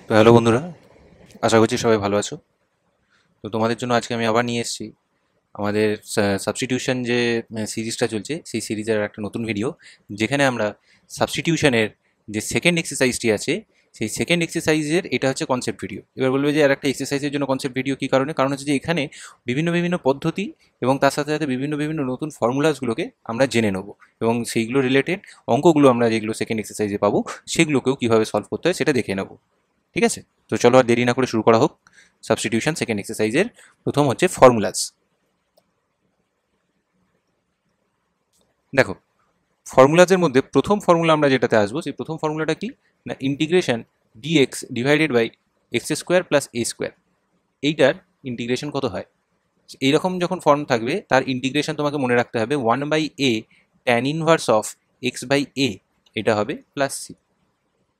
তো হ্যালো বন্ধুরা, আশা করছি সবাই ভালো আছো। তো তোমাদের জন্য আজকে আমি আবার নিয়ে এসেছি আমাদের সাবস্টিটিউশন যে সিরিজটা চলছে সেই সিরিজের একটা নতুন ভিডিও, যেখানে আমরা সাবস্টিটিউশনের যে সেকেন্ড এক্সারসাইজটি আছে সেই সেকেন্ড এক্সারসাইজের এটা হচ্ছে কনসেপ্ট ভিডিও। এবার বলবে যে আর একটা এক্সারসাইজের জন্য কনসেপ্ট ভিডিও কী কারণে? কারণ হচ্ছে যে এখানে বিভিন্ন বিভিন্ন পদ্ধতি এবং তার সাথে সাথে বিভিন্ন বিভিন্ন নতুন ফর্মুলাসগুলোকে আমরা জেনে নেবো, এবং সেইগুলো রিলেটেড অঙ্কগুলো আমরা যেগুলো সেকেন্ড এক্সারসাইজে পাবো সেগুলোকেও কীভাবে সলভ করতে হয় সেটা দেখে নেবো। ঠিক আছে, তো চলো আর দেরি না করে শুরু করা হোক। সাবস্টিটিউশন সেকেন্ড এক্সারসাইজের প্রথম হচ্ছে ফর্মুলাস। দেখো, ফর্মুলাসের মধ্যে প্রথম ফর্মুলা আমরা যেটাতে আসবো সেই প্রথম ফর্মুলাটা কি না, integration dx divided by x square plus a square. এইটার ইন্টিগ্রেশন কত হয়? এইরকম যখন ফর্ম থাকবে তার ইন্টিগ্রেশন তোমাকে মনে রাখতে হবে 1/a tan inverse of x by a, এটা হবে প্লাস সি।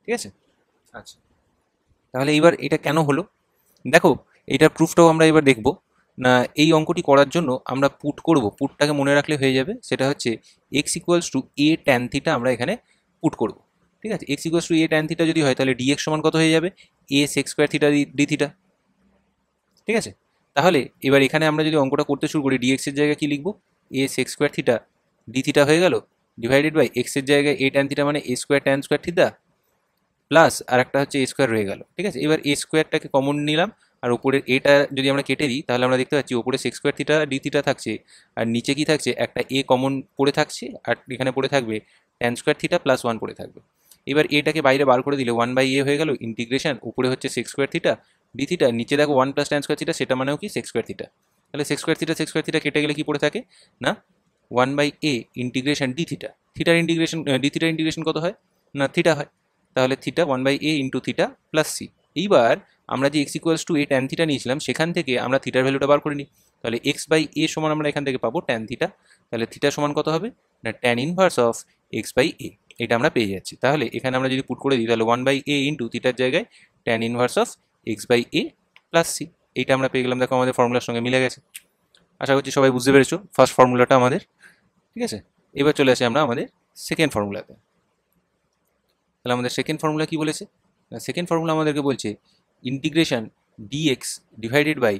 ঠিক আছে, আচ্ছা, তাহলে এইবার এটা কেন হলো দেখো, এইটার প্রুফটাও আমরা এবার দেখব। না, এই অঙ্কটি করার জন্য আমরা পুট করব, পুটটাকে মনে রাখলে হয়ে যাবে, সেটা হচ্ছে x equals to a tan theta আমরা এখানে পুট করব। ঠিক আছে, x equals to a tan theta যদি হয় তাহলে ডিএক্স সমান কত হয়ে যাবে? A sec square theta d theta. ঠিক আছে, তাহলে এবার এখানে আমরা যদি অঙ্কটা করতে শুরু করি, ডিএক্স এর জায়গায় কি লিখবো? A sec square theta d theta হয়ে গেল, ডিভাইডেড বাই এক্স এর জায়গায় এ ট্যান থিটা মানে a square tan square theta, plus আর একটা হচ্ছে এ স্কোয়ার রয়ে গেল। ঠিক আছে, এবার এ স্কোয়ারটাকে কমন নিলাম, আর উপরের এটা যদি আমরা কেটে দিই তাহলে আমরা দেখতে পাচ্ছি উপরে sex square theta d theta থাকছে, আর নিচে কি থাকছে, একটা এ কমন পড়ে থাকছে, আর এখানে পড়ে থাকবে tan square theta plus one পড়ে থাকবে। এবার এটাকে বাইরে বার করে দিলে 1/a হয়ে গেল ইন্টিগ্রেশন, উপরে হচ্ছে sex square theta d theta, নিচে দেখো 1 প্লাস ট্যান স্কোয়ার থিটা, সেটা মানেও কি সেক্স স্কোয়ার থিটা। তাহলে সেক্স স্কোয়ার থিটা কেটে গেলে কি পড়ে থাকে না, 1/a ইন্টিগ্রেশন ডি থিটা, থিটার ইন্টিগ্রেশন ডি থিটার ইন্টিগ্রেশন কত হয় না থিটা হয়, তাহলে theta 1/a into theta plus C. এইবার আমরা যে x equals to a tan theta নিয়েছিলাম সেখান থেকে আমরা থিটার ভ্যালুটা বার করে নিই, তাহলে এক্স বাই এ সমান আমরা এখান থেকে পাবো ট্যান থিটা। তাহলে থিটা সমান কত হবে না tan inverse of x by a, এটা আমরা পেয়ে যাচ্ছি। তাহলে এখানে আমরা যদি পুট করে দিই তাহলে 1/a ইন্টু থিটার জায়গায় tan inverse of x by a plus C, এইটা আমরা পেয়ে গেলাম। দেখো আমাদের ফর্মুলার সঙ্গে মিলে গেছে। আশা করছি সবাই বুঝতে পেরেছো ফার্স্ট ফর্মুলাটা আমাদের। ঠিক আছে, এবার চলে আসি আমরা আমাদের সেকেন্ড ফর্মুলাতে। তাহলে আমাদের সেকেন্ড ফর্মুলা কি বলেছে? সেকেন্ড ফর্মুলা আমাদেরকে বলছে integration dx divided by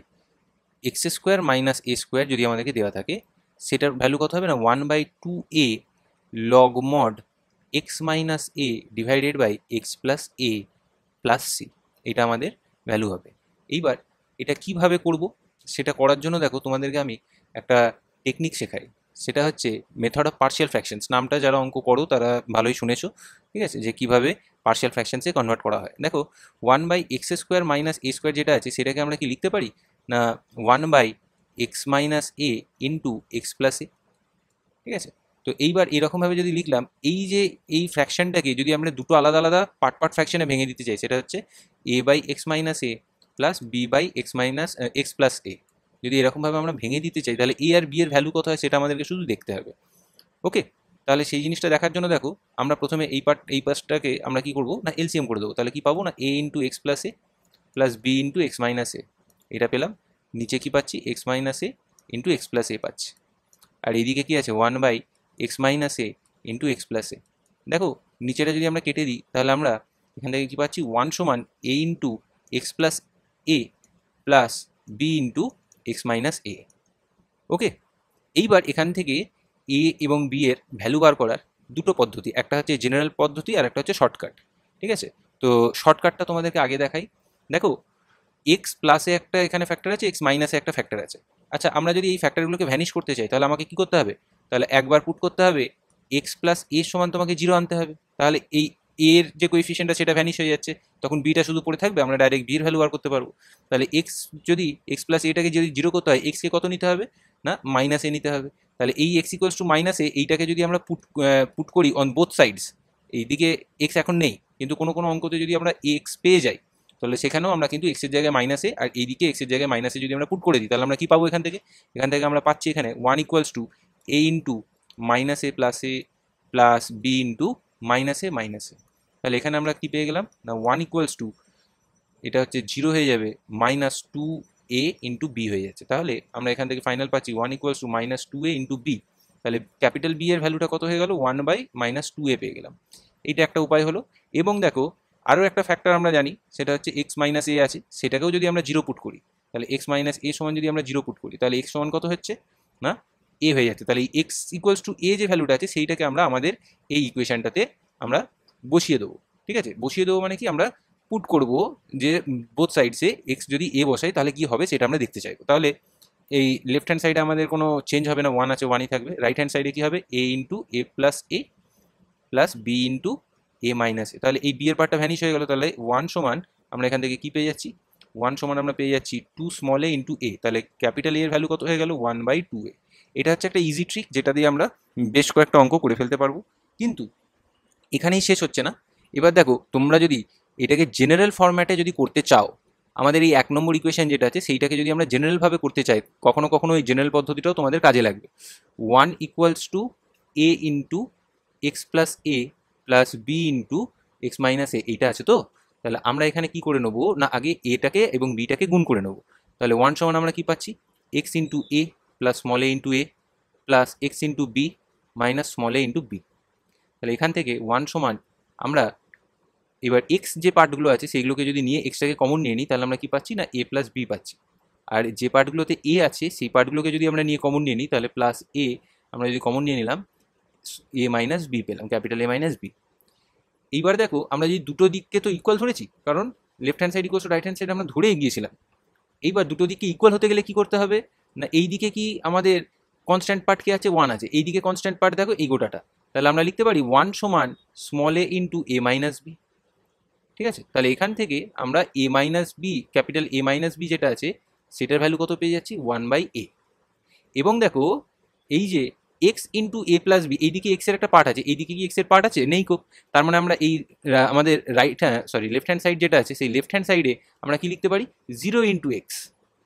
x square minus a square যদি আমাদেরকে দেওয়া থাকে, সেটার ভ্যালু কত হবে না 1/2a log mod x minus a divided by x plus a plus C, এটা আমাদের ভ্যালু হবে। এইবার এটা কিভাবে করব সেটা করার জন্য দেখো তোমাদেরকে আমি একটা টেকনিক শেখাই, সেটা হচ্ছে মেথড অফ পার্শিয়াল ফ্র্যাকশনস। নামটা যারা অঙ্ক করো তারা ভালোই শুনেছো। ঠিক আছে, যে কিভাবে পার্শিয়াল ফ্র্যাকশনসে কনভার্ট করা হয়। দেখো 1/x² মাইনাস এ স্কোয়ার যেটা আছে সেটাকে আমরা কি লিখতে পারি না 1/x minus a into x plus এ। ঠিক আছে, তো এইবার এরকমভাবে যদি লিখলাম, এই যে এই ফ্র্যাকশনটাকে যদি আমরা দুটো আলাদা আলাদা পার্ট পার্ট ফ্র্যাকশনে ভেঙে দিতে চাই, সেটা হচ্ছে a/x minus a plus b/x minus x plus a, যদি এরকমভাবে আমরা ভেঙে দিতে চাই তাহলে এ আর বি এর ভ্যালু কত হয় সেটা আমাদেরকে শুধু দেখতে হবে। ওকে, তাহলে সেই জিনিসটা দেখার জন্য দেখো আমরা প্রথমে এই পার্টটাকে আমরা কি করবো না এলসিএম করে দেবো। তাহলে কি পাবো না a into x plus a plus b into x minus a, এটা পেলাম। নিচে কি পাচ্ছি x minus a into x plus a পাচ্ছি, আর এইদিকে কি আছে 1/x minus a into x plus a. দেখো নিচেটা যদি আমরা কেটে দিই তাহলে আমরা এখান থেকে কি পাচ্ছি 1 সমান a into x plus a plus b into x minus a. Okay, এইবার এখান থেকে এ এবং বি এর ভ্যালু বার করার দুটো পদ্ধতি, একটা হচ্ছে জেনারেল পদ্ধতি আর একটা হচ্ছে শর্টকাট। ঠিক আছে, তো শর্টকাটটা তোমাদেরকে আগে দেখাই। দেখো এক্স প্লাসে একটা এখানে ফ্যাক্টর আছে, এক্স মাইনাসে একটা ফ্যাক্টর আছে। আচ্ছা, আমরা যদি এই ফ্যাক্টরগুলোকে ভ্যানিশ করতে চাই তাহলে আমাকে কি করতে হবে? তাহলে একবার পুট করতে হবে এক্স প্লাস এ সমান তোমাকে জিরো আনতে হবে, তাহলে এই এর যে কোএফিসিয়েন্টটা সেটা ভ্যানিশ হয়ে যাচ্ছে, তখন বিটা শুধু পড়ে থাকবে, আমরা ডাইরেক্ট বির ভ্যালু বার করতে পারবো। তাহলে এক্স যদি এক্স প্লাস এটাকে যদি জিরো করতে হয় এক্সকে কত নিতে হবে না মাইনাস এ নিতে হবে। তাহলে এই এক্স ইকুয়ালস টু মাইনাস এ, এইটাকে যদি আমরা পুট করি অন বোথ সাইডস, এইদিকে এক্স এখন নেই কিন্তু কোনো কোনো অঙ্কতে যদি আমরা এক্স পেয়ে যাই তাহলে সেখানেও আমরা কিন্তু এক্সের জায়গায় মাইনাসে আর এইদিকে এক্সের জায়গায় মাইনাসে যদি আমরা পুট করে দিই তাহলে আমরা কি পাবো এখান থেকে? এখান থেকে আমরা পাচ্ছি এখানে 1 equals to a into minus a plus b into minus a. তাহলে এখানে আমরা কি পেয়ে গেলাম না 1 ইকুয়ালস টু, এটা হচ্ছে জিরো হয়ে যাবে, -2a ইন্টু বি হয়ে যাচ্ছে। তাহলে আমরা এখান থেকে ফাইনাল পাচ্ছি 1 equals to -2a into B. তাহলে ক্যাপিটাল বি এর ভ্যালুটা কত হয়ে গেল 1/-2a পেয়ে গেলাম। এইটা একটা উপায় হলো। এবং দেখো আরও একটা ফ্যাক্টর আমরা জানি, সেটা হচ্ছে এক্স মাইনাস এ আছে, সেটাকেও যদি আমরা জিরো পুট করি, তাহলে এক্স মাইনাস এ সমান যদি আমরা জিরো পুট করি, তাহলে এক্স সমান কত হচ্ছে না এ হয়ে যাচ্ছে। তাহলে এই এক্স ইকুয়ালস টু এ যে ভ্যালুটা আছে সেইটাকে আমরা আমাদের এই ইকুয়েশনটাতে আমরা বসিয়ে দেবো। ঠিক আছে, বসিয়ে দেবো মানে কি, আমরা পুট করব যে বোথ সাইডসে এক্স যদি এ বসাই তাহলে কি হবে সেটা আমরা দেখতে চাইবো। তাহলে এই লেফট হ্যান্ড সাইডে আমাদের কোনো চেঞ্জ হবে না, ওয়ান আছে ওয়ানই থাকবে। রাইট হ্যান্ড সাইডে কি হবে, এ into a plus b into a minus a. তাহলে এই বি এর পার্টটা ভ্যানিশ হয়ে গেল। তাহলে ওয়ান সমান আমরা এখান থেকে কি পেয়ে যাচ্ছি, ওয়ান সমান আমরা পেয়ে যাচ্ছি টু স্মল এ ইন্টু এ। তাহলে ক্যাপিটাল এর ভ্যালু কত হয়ে গেল, 1/2a। এটা হচ্ছে একটা ইজি ট্রিক যেটা দিয়ে আমরা বেশ কয়েকটা অঙ্ক করে ফেলতে পারবো। কিন্তু এখানেই শেষ হচ্ছে না। এবার দেখো, তোমরা যদি এটাকে জেনারেল ফরম্যাটে যদি করতে চাও, আমাদের এই 1 নম্বর ইকুয়েশন যেটা আছে সেইটাকে যদি আমরা জেনারেলভাবে করতে চাই, কখনো কখনো এই জেনারেল পদ্ধতিটাও তোমাদের কাজে লাগবে। 1 equals to a into x plus a plus b into x minus a, এইটা আছে তো। তাহলে আমরা এখানে কি করে নেবো না, আগে এটাকে এবং বিটাকে গুণ করে নেবো। তাহলে 1 সমান আমরা কি পাচ্ছি, x into a plus small a into a plus x into b minus small a into B. তাহলে এখান থেকে 1 সমান আমরা এবার এক্স যে পার্টগুলো আছে সেইগুলোকে যদি নিয়ে এক্সটাকে কমন নিয়ে নিই, তাহলে আমরা কি পাচ্ছি না এ প্লাস বি পাচ্ছি। আর যে পার্টগুলোতে এ আছে সেই পার্টগুলোকে যদি আমরা নিয়ে কমন নিয়ে নিই, তাহলে প্লাস এ আমরা যদি কমন নিয়ে নিলাম, এ মাইনাস বি পেলাম, ক্যাপিটাল এ মাইনাস বি। এইবার দেখো, আমরা যদি দুটো দিককে তো ইকুয়াল ধরেছি, কারণ left hand side equal to right hand side আমরা ধরে এগিয়েছিলাম। এইবার দুটো দিককে ইকুয়াল হতে গেলে কি করতে হবে না, এই দিকে কি আমাদের কনস্ট্যান্ট পার্ট কি আছে, 1 আছে, এই দিকে কনস্ট্যান্ট পার্ট দেখো এই গোটাটা। তাহলে আমরা লিখতে পারি 1 সমান small a into a minus b. ঠিক আছে, তাহলে এখান থেকে আমরা a minus b, capital a minus b যেটা আছে সেটার ভ্যালু কত পেয়ে যাচ্ছি, 1/a। এবং দেখো, এই যে x into a plus B, এইদিকে এক্সের একটা পার্ট আছে, এইদিকে কি এক্সের পার্ট আছে, নেই কো। তার মানে আমরা এই আমাদের লেফট হ্যান্ড সাইড যেটা আছে সেই লেফট হ্যান্ড সাইডে আমরা কি লিখতে পারি, 0 ইন্টু এক্স,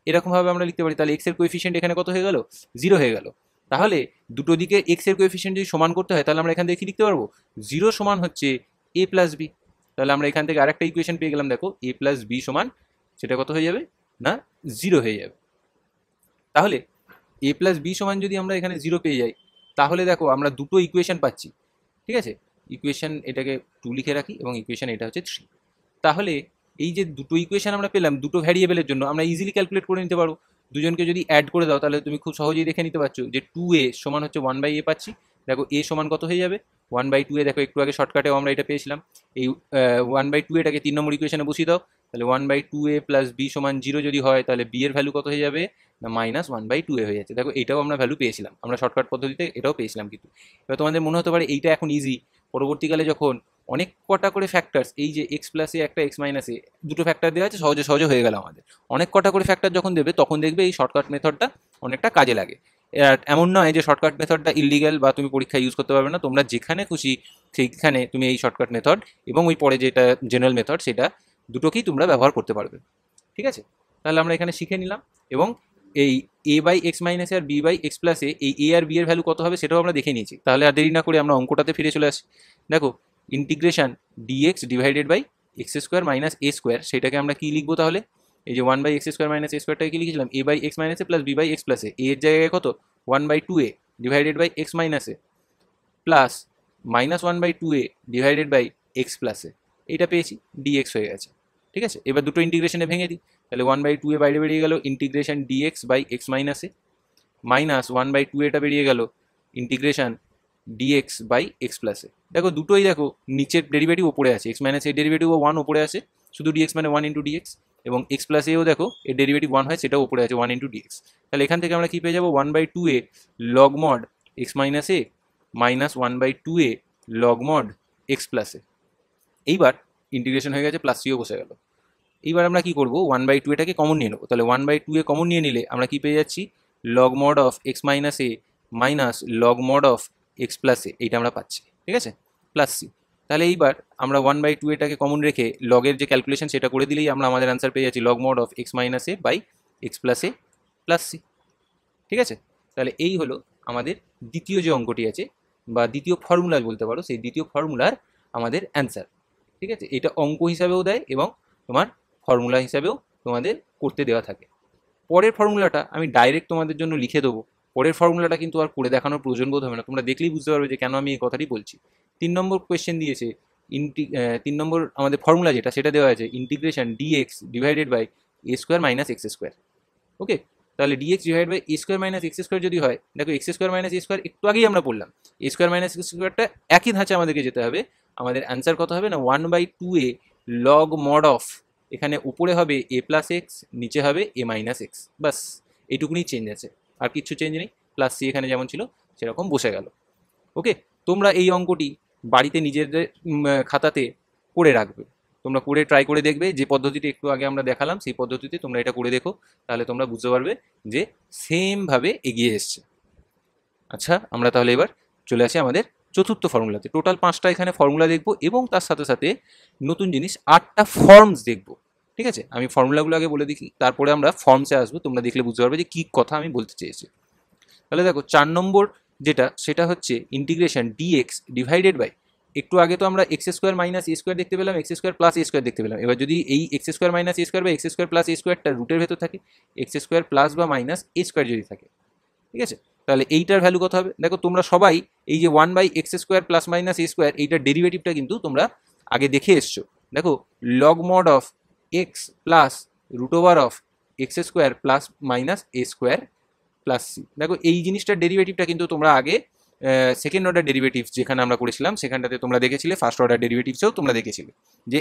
এরকমভাবে আমরা লিখতে পারি। তাহলে এক্সের কোএফিসিয়েন্ট এখানে কত হয়ে গেল, 0 হয়ে গেল। তাহলে দুটো দিকে এক্সের কোএফিসিয়েন্ট যদি সমান করতে হয়, তাহলে আমরা এখান থেকে কি লিখতে পারবো, 0 সমান হচ্ছে এ প্লাস বি। তাহলে আমরা এখান থেকে আরেকটা ইকুয়েশন পেয়ে গেলাম, দেখো এ প্লাস বি সমান, সেটা কত হয়ে যাবে না 0 হয়ে যাবে। তাহলে এ প্লাস বি সমান যদি আমরা এখানে 0 পেয়ে যাই, তাহলে দেখো আমরা দুটো ইকুয়েশন পাচ্ছি। ঠিক আছে, ইকুয়েশন এটাকে 2 লিখে রাখি এবং ইকুয়েশন এটা হচ্ছে 3। তাহলে এই যে দুটো ইকুয়েশন আমরা পেলাম দুটো ভ্যারিয়েবলের জন্য, আমরা ইজিলি ক্যালকুলেট করে নিতে পারবো। দুজনকে যদি অ্যাড করে দাও তাহলে তুমি খুব সহজেই দেখে নিতে পারছো যে 2a সমান হচ্ছে 1/a পাচ্ছি। দেখো এ সমান কত হয়ে যাবে, 1/2a। দেখো একটু আগে শর্টকাটেও আমরা এটা পেয়েছিলাম। এই 1/2 এটাকে 3 নম্বর ইকুয়েশনে বসিয়ে দাও। তাহলে 1/2a প্লাস বি সমান 0 যদি হয়, তাহলে বি এর ভ্যালু কত হয়ে যাবে না মাইনাস 1/2a হয়ে যাচ্ছে। দেখো এটাও আমরা ভ্যালু পেয়েছিলাম, আমরা শর্টকাট পদ্ধতিতে এটাও পেয়েছিলাম। কিন্তু এবার তোমাদের মনে হতে পারে এইটা এখন ইজি, পরবর্তীকালে যখন অনেক কটা করে ফ্যাক্টরস, এই যে এক্স প্লাসে একটা এক্স মাইনাসে দুটো ফ্যাক্টর দেওয়া আছে, সহজে সহজে হয়ে গেল আমাদের। অনেক কটা করে ফ্যাক্টর যখন দেবে তখন দেখবে এই শর্টকাট মেথডটা অনেকটা কাজে লাগে। এমন নয় যে শর্টকাট মেথডটা ইলিগাল বা তুমি পরীক্ষায় ইউজ করতে পারবে না, তোমরা যেখানে খুশি সেইখানে তুমি এই শর্টকাট মেথড এবং ওই পরে যেটা জেনারেল মেথড সেটা দুটোকেই তোমরা ব্যবহার করতে পারবে। ঠিক আছে, তাহলে আমরা এখানে শিখে নিলাম। এবং এই এ বাই এক্স মাইনাসে আর বি বাই এক্স প্লাসে এই এ আর বি এর ভ্যালু কত হবে সেটাও আমরা দেখে নিয়েছি। তাহলে আর দেরি না করে আমরা অঙ্কটাতে ফিরে চলে আসি। দেখো, integration dx divided by x square minus a square, সেটাকে আমরা কি লিখবো তাহলে, এই যে 1/x স্কোয়ার মাইনাস এ স্কোয়ারটাকে কি লিখেছিলাম, a by x minus a plus b by x plus এর জায়গায় কত 1/2a divided by x minus a plus minus 1/2a divided by x plus a, এইটা পেয়েছি, ডিএক্স হয়ে গেছে। ঠিক আছে, এবার দুটো ইন্টিগ্রেশনে ভেঙে দিই। তাহলে 1/2a বাইরে বেরিয়ে গেল integration dx by x minus a, minus 1/2a এটা বেরিয়ে গেল integration dx by x plus a. দেখো দুটোই দেখো নিচের ডেরিভেটিভ ওপরে আছে, এক্স মাইনাস এর ডেরিভেটিভও 1 ওপরে আছে, শুধু ডিএক্স মানে 1 ইন্টু ডিএক্স। এবং এক্স প্লাস এও দেখো এর ডেরিভেটিভ 1 হয়, সেটাও ওপরে আছে 1 ইন্টু ডিএক্স। তাহলে এখান থেকে আমরা কি পেয়ে যাবো, 1/2a log mod x minus a minus 1/2a log mod x plus a. এইবার ইন্টিগ্রেশন হয়ে গেছে, প্লাস সিও বসে গেল। এইবার আমরা কি করবো, 1/2এটাকে কমন নিয়ে নেবো। তাহলে 1/2a কমন নিয়ে নিলে আমরা কি পেয়ে যাচ্ছি, log mod of x minus a minus log mod of x plus a, এইটা আমরা পাচ্ছি। ঠিক আছে, প্লাস সি। তাহলে এইবার আমরা 1/2এটাকে কমন রেখে লগের যে ক্যালকুলেশন সেটা করে দিলেই আমরা আমাদের অ্যান্সার পেয়ে যাচ্ছি, log mod of x minus a by x plus a plus C. ঠিক আছে, তাহলে এই হলো আমাদের দ্বিতীয় যে অঙ্কটি আছে বা দ্বিতীয় ফর্মুলা বলতে পারো, সেই দ্বিতীয় ফর্মুলার আমাদের অ্যান্সার। ঠিক আছে, এটা অঙ্ক হিসাবেও দেয় এবং তোমার ফর্মুলা হিসাবেও তোমাদের করতে দেওয়া থাকে। পরের ফর্মুলাটা আমি ডাইরেক্ট তোমাদের জন্য লিখে দেবো। পরের ফর্মুলাটা কিন্তু আর করে দেখানোর প্রয়োজন বোধ হবে না, তোমরা দেখলেই বুঝতে পারবে যে কেন আমি এই কথাটি বলছি। 3 নম্বর কোয়েশ্চেন দিয়েছে, তিন নম্বর আমাদের ফর্মুলা যেটা সেটা দেওয়া আছে integration dx divided by a square minus x square. Okay, তাহলে dx divide by a square minus x square যদি হয়, দেখো x square minus a square একটু আগেই আমরা পড়লাম, এ স্কোয়ার মাইনাস এক্স স্কোয়ারটা একই ধাঁচে আমাদেরকে যেতে হবে। আমাদের অ্যান্সার কত হবে না 1/2a লগ মড অফ, এখানে উপরে হবে এ প্লাস এক্স, নিচে হবে এ মাইনাস এক্স, বাস এইটুকুনি চেঞ্জ আছে, আর কিছু চেঞ্জ নেই। প্লাস সি এখানে যেমন ছিল সেরকম বসে গেল। ওকে, তোমরা এই অঙ্কটি বাড়িতে নিজেদের খাতাতে করে রাখবে, তোমরা করে ট্রাই করে দেখবে, যে পদ্ধতিটি একটু আগে আমরা দেখালাম সেই পদ্ধতিতে তোমরা এটা করে দেখো, তাহলে তোমরা বুঝতে পারবে যে সেমভাবে এগিয়ে এসছে। আচ্ছা, আমরা তাহলে এবার চলে আসি আমাদের চতুর্থ ফর্মুলাতে। টোটাল 5টা এখানে ফর্মুলা দেখবো এবং তার সাথে সাথে নতুন জিনিস 8টা ফর্মস দেখবো। ঠিক আছে, আমি ফর্মুলাগুলো আগে বলে দিই, তারপরে আমরা ফর্মসে আসবো, তোমরা দেখলে বুঝতে পারবে যে কী কথা আমি বলতে চেয়েছি। তাহলে দেখো 4 নম্বর যেটা সেটা হচ্ছে ইন্টিগ্রেশন ডিএক্স ডিভাইডেড বাই, একটু আগে তো আমরা x square minus a square দেখতে পেলাম, x square plus a square দেখতে পেলাম। এবার যদি এই x square minus a square বা এক্স স্কোয়ার প্লাস এ স্কোয়ারটা রুটের ভেতর থাকে, এক্স স্কোয়ার প্লাস বা মাইনাস এ স্কোয়ার যদি থাকে, ঠিক আছে, তাহলে এইটার ভ্যালু কত হবে? দেখো তোমরা সবাই এই যে 1/x square plus minus a square, এইটার ডেরিভেটিভটা কিন্তু তোমরা আগে দেখে এসছো। দেখো log mod of x plus root over of x square plus minus a square plus C, দেখো এই জিনিসটার ডেরিভেটিভটা কিন্তু তোমরা আগে সেকেন্ড অর্ডার ডেরিভেটিভস যেখানে আমরা করেছিলাম সেখানটাতে তোমরা দেখেছিলে, ফার্স্ট অর্ডার ডেরিভেটিভসেও তোমরা দেখেছিলে যে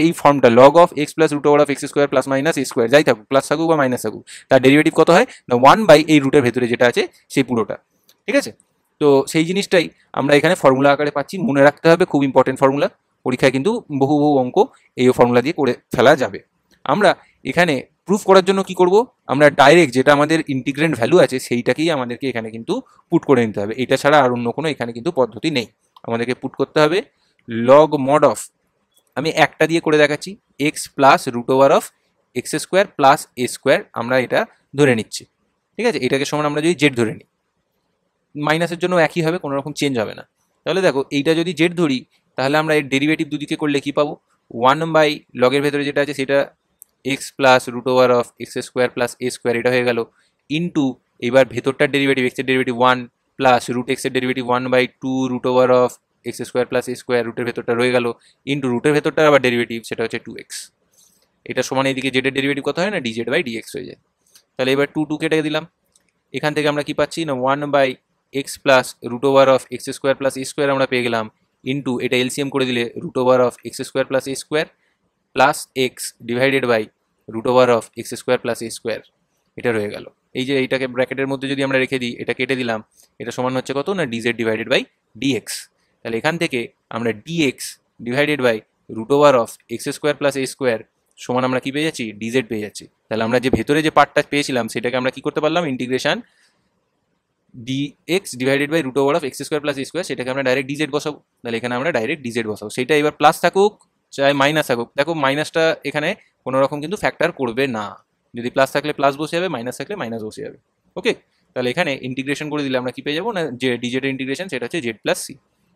এই ফর্মটা log of x plus root over of x square plus minus a square, যাই থাকুক প্লাস থাকুক বা মাইনাস থাকুক, তার ডেরিভেটিভ কত হয় না 1 এই রুটের ভেতরে যেটা আছে সেই পুরোটা। ঠিক আছে, তো সেই জিনিসটাই আমরা এখানে ফর্মুলা আকারে পাচ্ছি, মনে রাখতে হবে, খুব ইম্পর্টেন্ট ফর্মুলা, পরীক্ষায় কিন্তু বহু অঙ্ক এই ফর্মুলা দিয়ে করে ফেলা যাবে। আমরা এখানে প্রুফ করার জন্য কি করব, আমরা ডাইরেক্ট যেটা আমাদের ইন্টিগ্রেন্ট ভ্যালু আছে সেইটাকেই আমাদেরকে এখানে কিন্তু পুট করে নিতে হবে, এটা ছাড়া আর অন্য কোনো এখানে কিন্তু পদ্ধতি নেই। আমাদেরকে পুট করতে হবে লগ মড অফ, আমি একটা দিয়ে করে দেখাচ্ছি, x plus root over of x square plus a square, আমরা এটা ধরে নিচ্ছি। ঠিক আছে, এটাকে সমান আমরা যদি জেড ধরে নিই, মাইনাসের জন্য একই হবে, কোনো রকম চেঞ্জ হবে না। তাহলে দেখো এইটা যদি জেড ধরি, তাহলে আমরা এর ডেরিভেটিভ দুদিকে করলে কি পাবো, 1 লগের ভেতরে যেটা আছে সেটা x plus root over of x square plus a square, এটা হয়ে গেল, ইন্টু এবার ভেতরটার ডেরিভেটিভ এক্সের ডেরিভেটিভ 1 প্লাস রুট এক্সের derivative 1/2 root over of x square plus a square, রুটের ভেতরটা রয়ে গেল, ইন্টু রুটের ভেতরটার আবার ডেরিভেটিভ সেটা হচ্ছে 2x। এটা সমান এইদিকে জেডের ডেরিভেটিভ কত হয় না ডিজেড বাই ডিএক্স হয়ে যায়। তাহলে এবার 2 কেটে দিলাম, এখান থেকে আমরা কি পাচ্ছি না 1/x plus root over of x square plus a square আমরা পেয়ে গেলাম, ইন্টু এটা এলসিএম করে দিলে root over of x square plus a square plus x divided by root over of x square plus a square, এটা রয়ে গেল। এই যে এইটাকে ব্র্যাকেটের মধ্যে যদি আমরা রেখে দিই, এটা কেটে দিলাম, এটা সমান হচ্ছে কত না ডিজেড ডিভাইডেড বাই ডিএক্স। তাহলে এখান থেকে আমরা dx divided by root over of x square plus a square সমান আমরা কি পেয়ে যাচ্ছি, ডিজেড পেয়ে যাচ্ছি। তাহলে আমরা যে ভেতরে যে পার্টটা পেয়েছিলাম সেটাকে আমরা কি করতে পারলাম, integration dx divided by root over of x square plus a square, সেটাকে আমরা ডাইরেক্ট ডিজেড বসাবো। তাহলে এখানে আমরা ডাইরেক্ট ডিজেড বসাবো, সেটা এবার প্লাস থাকুক চাই মাইনাস থাকুক, দেখো মাইনাসটা এখানে কোনো রকম কিন্তু ফ্যাক্টর করবে না, যদি প্লাস থাকলে প্লাস বসে যাবে, মাইনাস থাকলে মাইনাস বসে যাবে। ওকে, তাহলে এখানে ইন্টিগ্রেশন করে দিলে আমরা কি পেয়ে যাবো না যে ডিজেডের ইন্টিগ্রেশন সেটা হচ্ছে জেড প্লাস সি।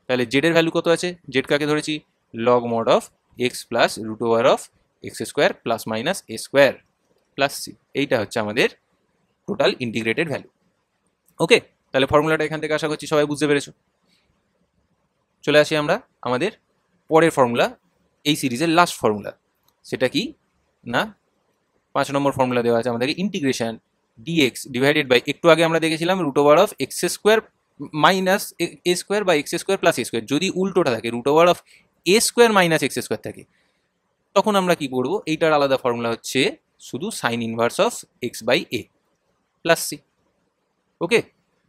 তাহলে জেডের ভ্যালু কত আছে, জেড কাকে ধরেছি log mod of x plus root over of x square plus minus a square plus C, এইটা হচ্ছে আমাদের টোটাল ইন্টিগ্রেটেড ভ্যালু। ওকে, তাহলে ফর্মুলাটা এখান থেকে আশা করছি সবাই বুঝতে পেরেছো। চলে আসি আমরা আমাদের পরের ফর্মুলা, এই সিরিজের লাস্ট ফর্মুলা, সেটা কি না 5 নম্বর ফর্মুলা দেওয়া আছে আমাদেরকে ইন্টিগ্রেশন ডিএক্স ডিভাইডেড বাই, একটু আগে আমরা দেখেছিলাম root over of x square minus a square বা x square plus a square, যদি উল্টোটা থাকে root over of a square minus x square থাকে, তখন আমরা কি করবো, এইটার আলাদা ফর্মুলা হচ্ছে শুধু sine inverse of x by a plus c. Okay,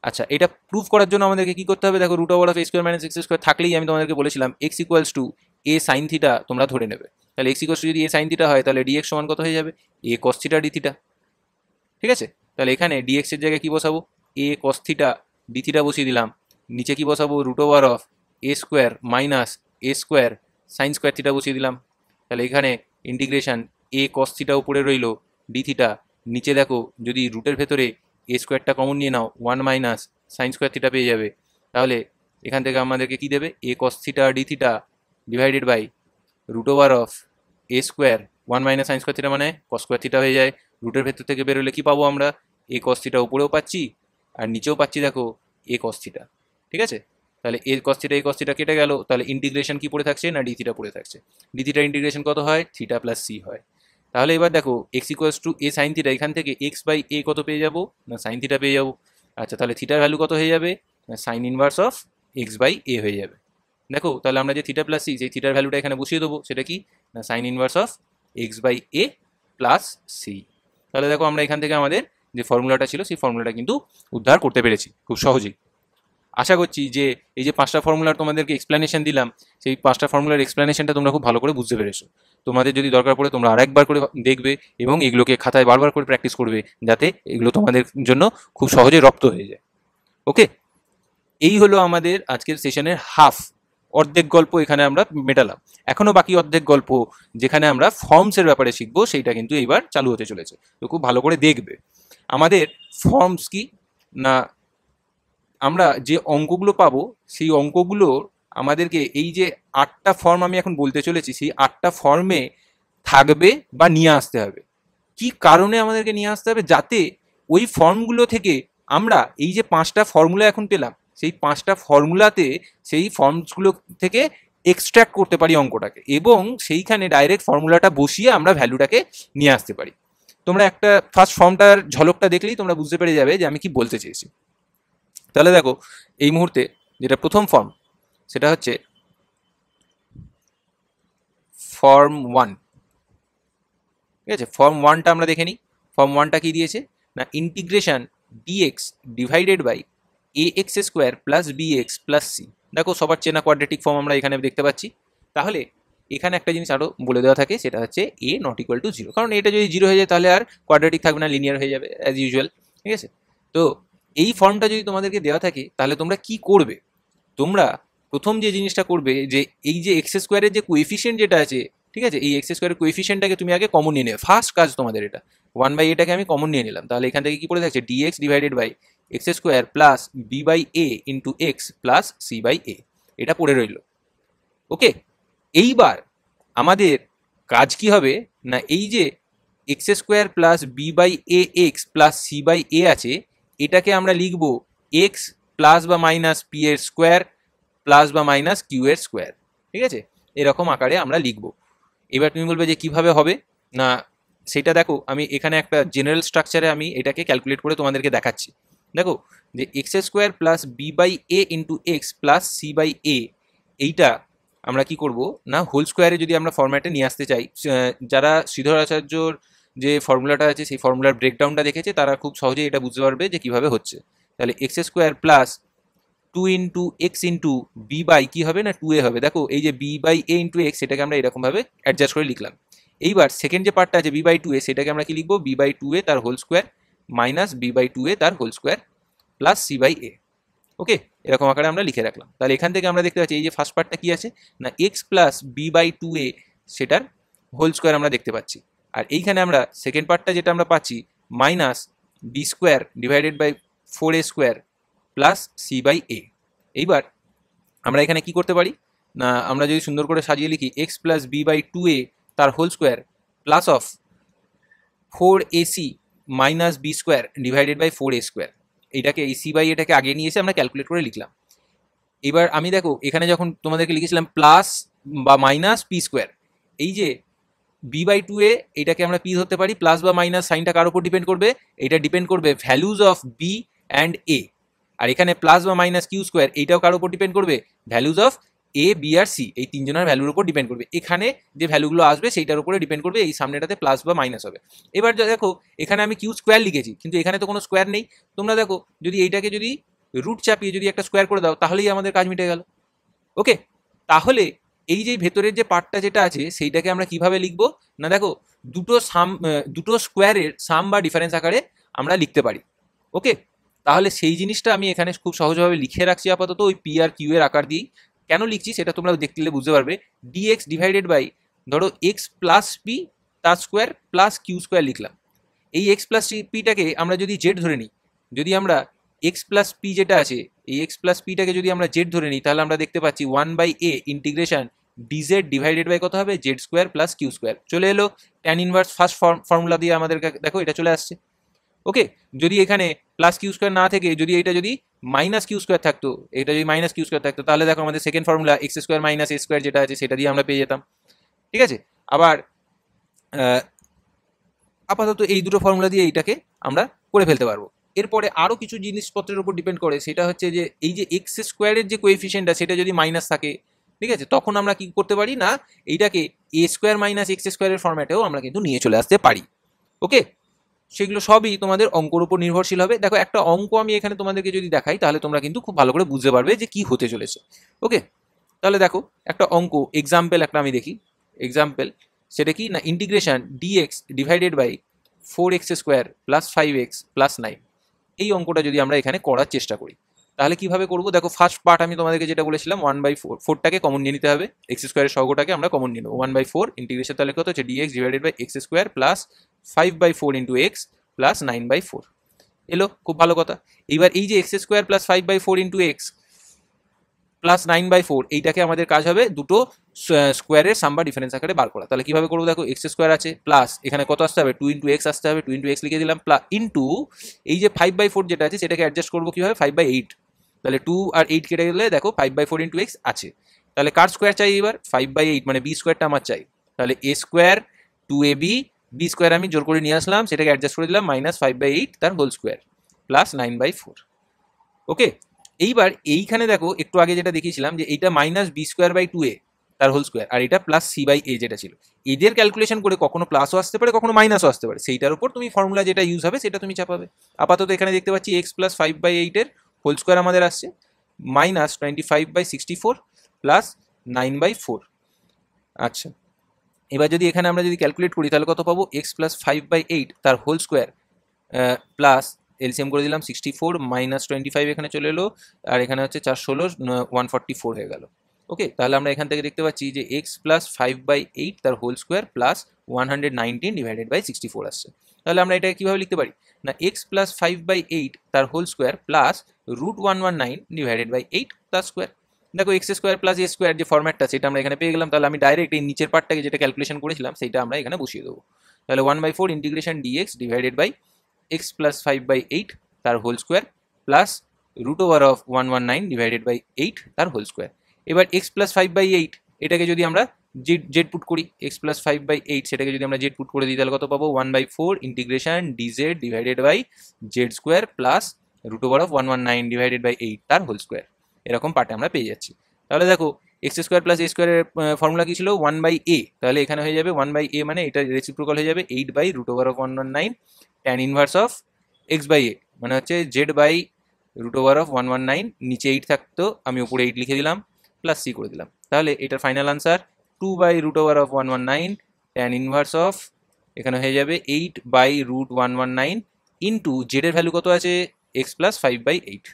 আচ্ছা, এটা প্রুফ করার জন্য আমাদেরকে কি করতে হবে, দেখো root over of a square minus x square থাকলেই আমি তোমাদেরকে বলেছিলাম x equals to a sine theta তোমরা ধরে নেবে। তাহলে এক্স ইকুয়ালস টু যদি এ সাইন থিটা হয়, তাহলে ডিএক্স সমান কত হয়ে যাবে, a cos theta d theta. ঠিক আছে, তাহলে এখানে ডিএক্স এর জায়গায় কি বসাবো, a cos theta d theta বসিয়ে দিলাম, নিচে কি বসাবো root over of a square minus a square sine square theta বসিয়ে দিলাম। তাহলে এখানে ইন্টিগ্রেশন এ কস থিটা উপরে রইল, ডি থিটা নিচে দেখো যদি রুটের ভেতরে এ স্কোয়ারটা কমন নিয়ে নাও 1 মাইনাস সাইন স্কোয়ার থিটা পেয়ে যাবে। তাহলে এখান থেকে আমাদেরকে কি দেবে, a cos theta d theta divided by root over of a square 1 minus sine square theta মানে কস স্কোয়ার থিটা হয়ে যায়। রুটের ভেতর থেকে বেরোলে কি পাবো আমরা, এ কস থিটা উপরেও পাচ্ছি আর নিচেও পাচ্ছি দেখো এ কস থিটা। ঠিক আছে, তাহলে এ কস থিটা কেটে গেল, তাহলে ইন্টিগ্রেশন কি পড়ে থাকছে না ডি থিটা পড়ে থাকছে। ডি থিটার ইন্টিগ্রেশন কত হয়, থিটা প্লাস সি হয়। তাহলে এবার দেখো x equals to a sine theta, এখান থেকে এক্স বাই এ কত পেয়ে যাবো না সাইন থিটা পেয়ে যাবো। আচ্ছা তাহলে থিটার ভ্যালু কত হয়ে যাবে না sine inverse of x by a হয়ে যাবে। দেখো তাহলে আমরা যে থিটা প্লাস সি, সেই থিটার ভ্যালুটা এখানে বসিয়ে দেবো, সেটা কি না sine inverse of x by a plus C. তাহলে দেখো আমরা এখান থেকে আমাদের যে ফর্মুলাটা ছিল সেই ফর্মুলাটা কিন্তু উদ্ধার করতে পেরেছি খুব সহজেই। আশা করছি যে এই যে 5টা ফর্মুলার তোমাদেরকে এক্সপ্লেনেশন দিলাম, সেই 5টা ফর্মুলার এক্সপ্লেনেশনটা তোমরা খুব ভালো করে বুঝতে পেরেছো। তোমাদের যদি দরকার পড়ে তোমরা আরেকবার করে দেখবে এবং এগুলোকে খাতায় বারবার করে প্র্যাকটিস করবে, যাতে এগুলো তোমাদের জন্য খুব সহজে রপ্ত হয়ে যায়। ওকে, এই হলো আমাদের আজকের সেশনের অর্ধেক গল্প এখানে আমরা মেটালাম। এখনো বাকি অর্ধেক গল্প যেখানে আমরা ফর্মসের ব্যাপারে শিখবো, সেইটা কিন্তু এইবার চালু হতে চলেছে। তো খুব ভালো করে দেখবে আমাদের ফর্মস কি না, আমরা যে অঙ্কগুলো পাবো সেই অঙ্কগুলোর আমাদেরকে এই যে 8টা ফর্ম আমি এখন বলতে চলেছি, সেই 8টা ফর্মে থাকবে বা নিয়ে আসতে হবে। কি কারণে আমাদেরকে নিয়ে আসতে হবে, যাতে ওই ফর্মগুলো থেকে আমরা এই যে 5টা ফর্মুলা এখন পেলাম, সেই 5টা ফর্মুলাতে সেই ফর্মসগুলো থেকে এক্সট্র্যাক্ট করতে পারি অঙ্কটাকে, এবং সেইখানে ডাইরেক্ট ফর্মুলাটা বসিয়ে আমরা ভ্যালুটাকে নিয়ে আসতে পারি। তোমরা একটা ফার্স্ট ফর্মটার ঝলকটা দেখলেই তোমরা বুঝতে পেরে যাবে যে আমি কি বলতে চেয়েছি। তাহলে দেখো এই মুহূর্তে যেটা প্রথম ফর্ম, সেটা হচ্ছে ফর্ম 1। ঠিক আছে, ফর্ম 1টা আমরা দেখে নিই। ফর্ম 1টা কি দিয়েছে না integration dx divided by a x square plus b x plus C. দেখো সবার চেনা কোয়াড্রেটিক ফর্ম আমরা এখানে দেখতে পাচ্ছি। তাহলে এখানে একটা জিনিস আরও বলে দেওয়া থাকে, সেটা হচ্ছে এ নট ইকুয়াল টু 0, কারণ এটা যদি 0 হয়ে যায় তাহলে আর কোয়াড্রেটিক থাকবে না, লিনিয়ার হয়ে যাবে অ্যাজ ইউজুয়াল। ঠিক আছে, তো এই ফর্মটা যদি তোমাদেরকে দেওয়া থাকে তাহলে তোমরা কি করবে, তোমরা প্রথম যে জিনিসটা করবে যে এই যে এক্স স্কোয়ারের যে কোএফিসিয়েন্ট যেটা আছে, ঠিক আছে, এই এক্স স্কোয়ারের কোএফিসিয়েন্টটাকে তুমি আগে কমন নিয়ে নেবে। ফার্স্ট কাজ তোমাদের এটা, 1/a-টাকে আমি কমন নিয়ে নিলাম। তাহলে এখান থেকে কি পড়ে থাকছে dx divided by x square plus b by a into x plus c by a, এটা পড়ে রইল। ওকে, এইবার আমাদের কাজ কি হবে না, এই যে x square plus b by a x plus c by a আছে, এটাকে আমরা লিখব এক্স প্লাস বা মাইনাস পি এর স্কোয়ার প্লাস বা মাইনাস কিউ এর স্কোয়ার। ঠিক আছে, এরকম আকারে আমরা লিখব। এবার তুমি বলবে যে কিভাবে হবে না, সেটা দেখো আমি এখানে একটা জেনারেল স্ট্রাকচারে আমি এটাকে ক্যালকুলেট করে তোমাদেরকে দেখাচ্ছি। দেখো যে x square plus b by a into x plus c by a, এইটা আমরা কি করব না হোল স্কোয়ারে যদি আমরা ফর্ম্যাটে নিয়ে আসতে চাই, যারা শ্রীধর আচার্যর যে ফর্মুলাটা আছে সেই ফর্মুলার ব্রেকডাউনটা দেখেছে তারা খুব সহজেই এটা বুঝতে পারবে যে কিভাবে হচ্ছে। তাহলে x square plus 2 into x into b by কী হবে না 2a হবে। দেখো এই যে b by a into x, সেটাকে আমরা এরকমভাবে অ্যাডজাস্ট করে লিখলাম। এইবার সেকেন্ড যে পার্টটা আছে বি বাই 2a, সেটাকে আমরা কি লিখবো বি বাই 2a তার whole square minus b by 2a তার whole square plus c by a. Okay, এরকম আকারে আমরা লিখে রাখলাম। তাহলে এখান থেকে আমরা দেখতে পাচ্ছি এই যে ফার্স্ট পার্টটা কি আছে না x plus b by 2a, সেটার হোল স্কোয়ার আমরা দেখতে পাচ্ছি। আর এইখানে আমরা সেকেন্ড পার্টটা যেটা আমরা পাচ্ছি minus b square divided by 4a square plus c by a. এইবার আমরা এখানে কি করতে পারি না, আমরা যদি সুন্দর করে সাজিয়ে লিখি x plus b by 2a তার whole square plus of 4ac minus b square divided by 4a square, এইটাকে এই সি বাই এটাকে আগে নিয়ে এসে আমরা ক্যালকুলেট করে লিখলাম। এবার আমি দেখো এখানে যখন তোমাদেরকে লিখেছিলাম প্লাস বা মাইনাস পি স্কোয়ার, এই যে বি বাই 2a এটাকে আমরা পি ধরতে পারি, প্লাস বা মাইনাস সাইনটা কার উপর ডিপেন্ড করবে, এটা ডিপেন্ড করবে values of B and a. আর এখানে প্লাস বা মাইনাস কিউ স্কোয়ার এইটাও কার উপর ডিপেন্ড করবে, ভ্যালুজ অফ এ বি আর সি, এই তিনজনের ভ্যালুর উপর ডিপেন্ড করবে। এখানে যে ভ্যালুগুলো আসবে সেইটার উপরে ডিপেন্ড করবে, এই সামনেটাতে প্লাস বা মাইনাস হবে। এবার দেখো এখানে আমি কিউ স্কোয়ার লিখেছি, কিন্তু এখানে তো কোনো স্কোয়ার নেই। তোমরা দেখো যদি এইটাকে যদি রুট চাপিয়ে যদি একটা স্কোয়ার করে দাও তাহলেই আমাদের কাজ মিটে গেল। ওকে, তাহলে এই যে ভেতরের যে পার্টটা যেটা আছে সেইটাকে আমরা কিভাবে লিখবো না, দেখো দুটো স্কোয়ারের সাম বা ডিফারেন্স আকারে আমরা লিখতে পারি। ওকে, তাহলে সেই জিনিসটা আমি এখানে খুব সহজভাবে লিখে রাখছি আপাতত ওই পি আর কিউ এর আকার দিয়েই। কেন লিখছি সেটা তোমরা দেখলে বুঝতে পারবে। ডিএক্স ডিভাইডেড বাই ধরো এক্স প্লাস পি তার স্কোয়ার প্লাস কিউ স্কোয়ার লিখলাম। এই এক্স প্লাস পিটাকে আমরা যদি জেড ধরে নিই, যদি আমরা এক্স প্লাস পি যেটা আছে এই এক্স প্লাস পিটাকে যদি আমরা জেড ধরে নিই, তাহলে আমরা দেখতে পাচ্ছি 1/a integration dz divided by কত হবে z square plus q square. চলে এলো ট্যান ইনভার্স ফার্স্ট ফর্মুলা দিয়ে আমাদের দেখো এটা চলে আসছে। ওকে, যদি এখানে প্লাস কিউ স্কোয়ার না থেকে যদি এটা যদি মাইনাস কিউ স্কোয়ার থাকতো, এটা যদি মাইনাস কিউ স্কোয়ার থাকতো, তাহলে দেখো আমাদের second formula x square minus a square যেটা আছে সেটা দিয়ে আমরা পেয়ে যেতাম। ঠিক আছে, আবার আপাতত এই দুটো ফর্মুলা দিয়ে এইটাকে আমরা করে ফেলতে পারবো। এরপরে আরও কিছু জিনিসপত্রের উপর ডিপেন্ড করে, সেটা হচ্ছে যে এই যে এক্স স্কোয়ারের যে কোএফিসিয়েন্টটা সেটা যদি মাইনাস থাকে, ঠিক আছে, তখন আমরা কি করতে পারি না, এইটাকে এ স্কোয়ার মাইনাস এক্স স্কোয়ারের ফর্ম্যাটেও আমরা কিন্তু নিয়ে চলে আসতে পারি। ওকে, সেগুলো সবই তোমাদের অঙ্কর উপর নির্ভরশীল হবে। দেখো একটা অঙ্ক আমি এখানে তোমাদেরকে যদি দেখাই তাহলে তোমরা কিন্তু খুব ভালো করে বুঝতে পারবে যে কি হতে চলেছে। ওকে, তাহলে দেখো একটা অঙ্ক এক্সাম্পল একটা আমি দেখি। এক্সাম্পল সেটা কি না, integration dx divided by 4x square plus 5x plus 9। এই অঙ্কটা যদি আমরা এখানে করার চেষ্টা করি তাহলে কিভাবে করবো, দেখো ফার্স্ট পার্ট আমি তোমাদেরকে যেটা বলেছিলাম 1/4, 4টাকে কমন নিয়ে নিতে হবে, এক্স স্কোয়ারের সহগটাকে আমরা কমন নিয়ে নেবো। 1/4 ইন্টিগ্রেশন তাহলে কত হচ্ছে dx divided by x square plus 5/4 into x plus 9/4 এলো, খুব ভালো কথা। এইবার এই যে x square plus 5/4 into x plus 9/4 এইটাকে আমাদের কাজ হবে দুটো স্কোয়ারের সাম বা ডিফারেন্স আকারে বার করা। তাহলে কিভাবে করবো, দেখো এক্স স্কোয়ার আছে প্লাস এখানে কত আসতে হবে 2 ইন্টু এক্স আসতে হবে, 2 ইন্টু এক্স লিখে দিলাম প্লাস ইন্টু এই যে 5/4 যেটা আছে সেটাকে অ্যাডজাস্ট করবো কিভাবে 5/8, তাহলে 2 আর 8 কেটে গেলে দেখো 5/4 ইন্টু এক্স আছে। তাহলে কার স্কোয়ার চাই এবার 5/8 মানে বি স্কোয়ারটা আমার চাই, তাহলে এ স্কোয়ার 2ab, বি স্কোয়ার আমি জোর করে নিয়ে আসলাম সেটাকে অ্যাডজাস্ট করে দিলাম মাইনাস 5/8 তার হোল স্কোয়ার প্লাস 9/4। ওকে, এইবার এইখানে দেখো একটু আগে যেটা দেখিয়েছিলাম যে এইটা minus b square by 2a তার হোল স্কোয়ার, আর এটা প্লাস সি বাই এ যেটা ছিল, এদের ক্যালকুলেশন করে কখনো প্লাসও আসতে পারে কখনো মাইনাসও আসতে পারে, সেইটার উপর তুমি ফর্মুলা যেটা ইউজ হবে সেটা তুমি চাপাবে। আপাতত এখানে দেখতে পাচ্ছি এক্স প্লাস 5/8 এর হোল স্কোয়ার আমাদের আসছে মাইনাস 25/64 প্লাস 9/4। আচ্ছা, এবার যদি এখানে আমরা যদি ক্যালকুলেট করি তাহলে কত পাবো, এক্স প্লাস 5/8 তার হোল স্কোয়ার প্লাস এলসিএম করে দিলাম 64 মাইনাস 25 এখানে চলে এলো, আর এখানে হচ্ছে 4 16 144 হয়ে গেল। ওকে, তাহলে আমরা এখান থেকে দেখতে পাচ্ছি যে এক্স প্লাস 5/8 তার whole square plus 119 divided by 64 আসছে। তাহলে আমরা এটাকে কীভাবে লিখতে পারি না, এক্স প্লাস 5/8 তার whole square plus √119 divided by 8 তার স্কোয়ার। দেখো x square plus a square যে ফর্ম্যাটটা সেটা আমরা এখানে পেয়ে গেলাম, তাহলে আমি ডাইরেক্ট এই নিচের পার্টটাকে যেটা ক্যালকুলেশন করেছিলাম সেটা আমরা এখানে বসিয়ে দেবো। তাহলে 1/4 integration dx divided by x plus 5/8 তার whole square plus √119 divided by 8 তার হোল স্কোয়ার। এবার x প্লাস 5/8 এটাকে যদি আমরা জেড পুট করি, x প্লাস 5/8 সেটাকে যদি আমরা জেড পুট করে দিই তাহলে কত পাবো 1/4 integration dz divided by z square plus √119 divided by 8 তার হোল স্কোয়ার। এরকম পার্টে আমরা পেয়ে যাচ্ছি। তাহলে দেখো এক্স স্কোয়ার প্লাস এ স্কোয়ারের ফর্মুলা কি ছিল 1/a, তাহলে এখানে হয়ে যাবে 1/a মানে এটা রেসিপ্রোকাল হয়ে যাবে 8/√119 tan inverse of x by A, মানে হচ্ছে জেড বাই √119, নিচে 8 থাকতো আমি উপরে 8 লিখে দিলাম প্লাস সি করে দিলাম। তাহলে এটার final answer 2/√119 tan inverse of এখানে হয়ে যাবে 8/√119 ইন্টু জেডের ভ্যালু কত আছে এক্স প্লাস 5/8।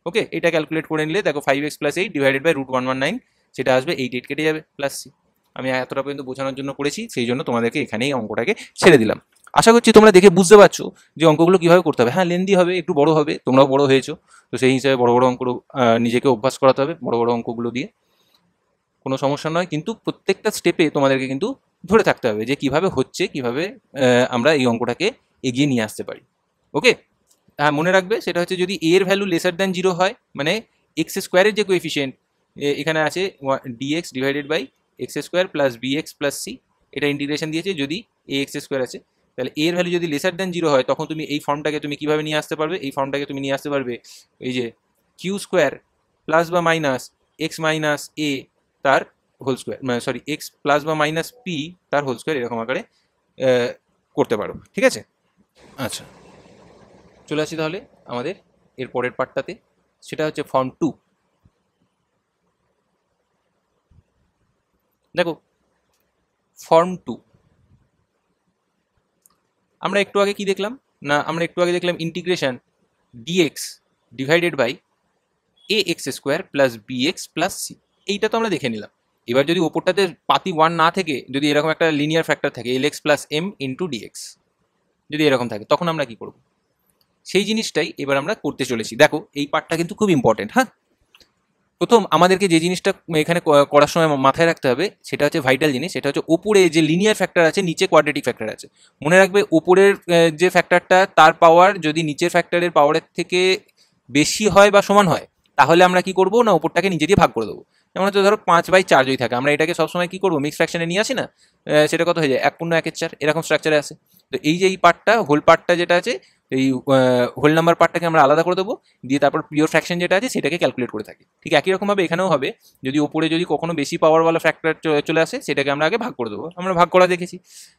ওকে, এটা ক্যালকুলেট করে নিলে দেখো 5x প্লাস 8 ডিভাইডেড বাই √119 সেটা আসবে 8 কেটে যাবে প্লাস সি। আমি এতটা পর্যন্ত বোঝানোর জন্য করেছি, সেই জন্য তোমাদেরকে এখানেই অঙ্কটাকে ছেড়ে দিলাম। আশা করছি তোমরা দেখে বুঝতে পারছো যে অঙ্কগুলো কীভাবে করতে হবে। হ্যাঁ, লেন্দি হবে, একটু বড় হবে, তোমরাও বড় হয়েছো, তো সেই হিসাবে বড় বড় অঙ্ক নিজেকে অভ্যাস করাতে হবে বড় বড় অঙ্কগুলো দিয়ে, কোনো সমস্যা নয়। কিন্তু প্রত্যেকটা স্টেপে তোমাদেরকে কিন্তু ধরে থাকতে হবে যে কীভাবে হচ্ছে, কীভাবে আমরা এই অঙ্কটাকে এগিয়ে নিয়ে আসতে পারি। ওকে, হ্যাঁ মনে রাখবে সেটা হচ্ছে যদি এ এর ভ্যালু লেসার দ্যান 0 হয়, মানে এক্স স্কোয়ারের যে কোএফিসিয়েন্ট এখানে আছে dx divided by x square plus bx plus C, এটা ইন্টিগ্রেশন দিয়েছে যদি এ এক্স স্কোয়ার আছে, তাহলে এর ভ্যালু যদি লেসার দ্যান 0 হয় তখন তুমি এই ফর্মটাকে তুমি কীভাবে নিয়ে আসতে পারবে, এই ফর্মটাকে তুমি নিয়ে আসতে পারবে এই যে কিউ স্কোয়ার প্লাস বা মাইনাস এক্স মাইনাস এ তার whole square, sorry x plus বা মাইনাস পি তার হোল স্কোয়ার, এরকম আকারে করতে পারো। ঠিক আছে, আচ্ছা চলে আসি তাহলে আমাদের এর পরের পার্টটাতে, সেটা হচ্ছে ফর্ম 2। দেখো ফর্ম 2 আমরা একটু আগে কি দেখলাম না, আমরা একটু আগে দেখলাম integration dx divided by a x square plus bx plus C, এইটা তো আমরা দেখে নিলাম। এবার যদি ওপরটাতে পাতি 1 না থেকে যদি এরকম একটা লিনিয়ার ফ্যাক্টর থাকে l x plus m into dx, যদি এরকম থাকে তখন আমরা কি করব, সেই জিনিসটাই এবার আমরা করতে চলেছি। দেখো এই পার্টটা কিন্তু খুব ইম্পর্টেন্ট। হ্যাঁ, প্রথম আমাদেরকে যে জিনিসটা এখানে করার সময় মাথায় রাখতে হবে সেটা হচ্ছে ভাইটাল জিনিস, সেটা হচ্ছে ওপরে যে লিনিয়ার ফ্যাক্টর আছে, নিচে কোয়াড্রেটিক ফ্যাক্টর আছে। মনে রাখবে ওপরের যে ফ্যাক্টরটা তার পাওয়ার যদি নিচের ফ্যাক্টরের পাওয়ারের থেকে বেশি হয় বা সমান হয়, তাহলে আমরা কি করবো না ওপরটাকে নিচে দিয়ে ভাগ করে দেবো। যেমন হচ্ছে ধরো 5/4 যদি থাকে, আমরা এটাকে সবসময় কি করবো, মিক্স ফ্র্যাকশনে নিয়ে আসি না, সেটা কত হয়ে যায় 1/1/4 এরকম স্ট্রাকচারে আছে। তো এই যে এই পার্টটা, হোল পার্টটা যেটা আছে, এই হোল নাম্বার পার্টটাকে আমরা আলাদা করে দেবো, দিয়ে তারপর পিওর ফ্র্যাকশন যেটা আছে সেটাকে ক্যালকুলেট করে থাকি। ঠিক একই রকমভাবে এখানেও হবে, যদি ওপরে যদি কখনো বেশি পাওয়ারওয়ালা ফ্যাক্টর চলে আসে সেটাকে আমরা আগে ভাগ করে দেবো, আমরা ভাগ করা দেখেছি।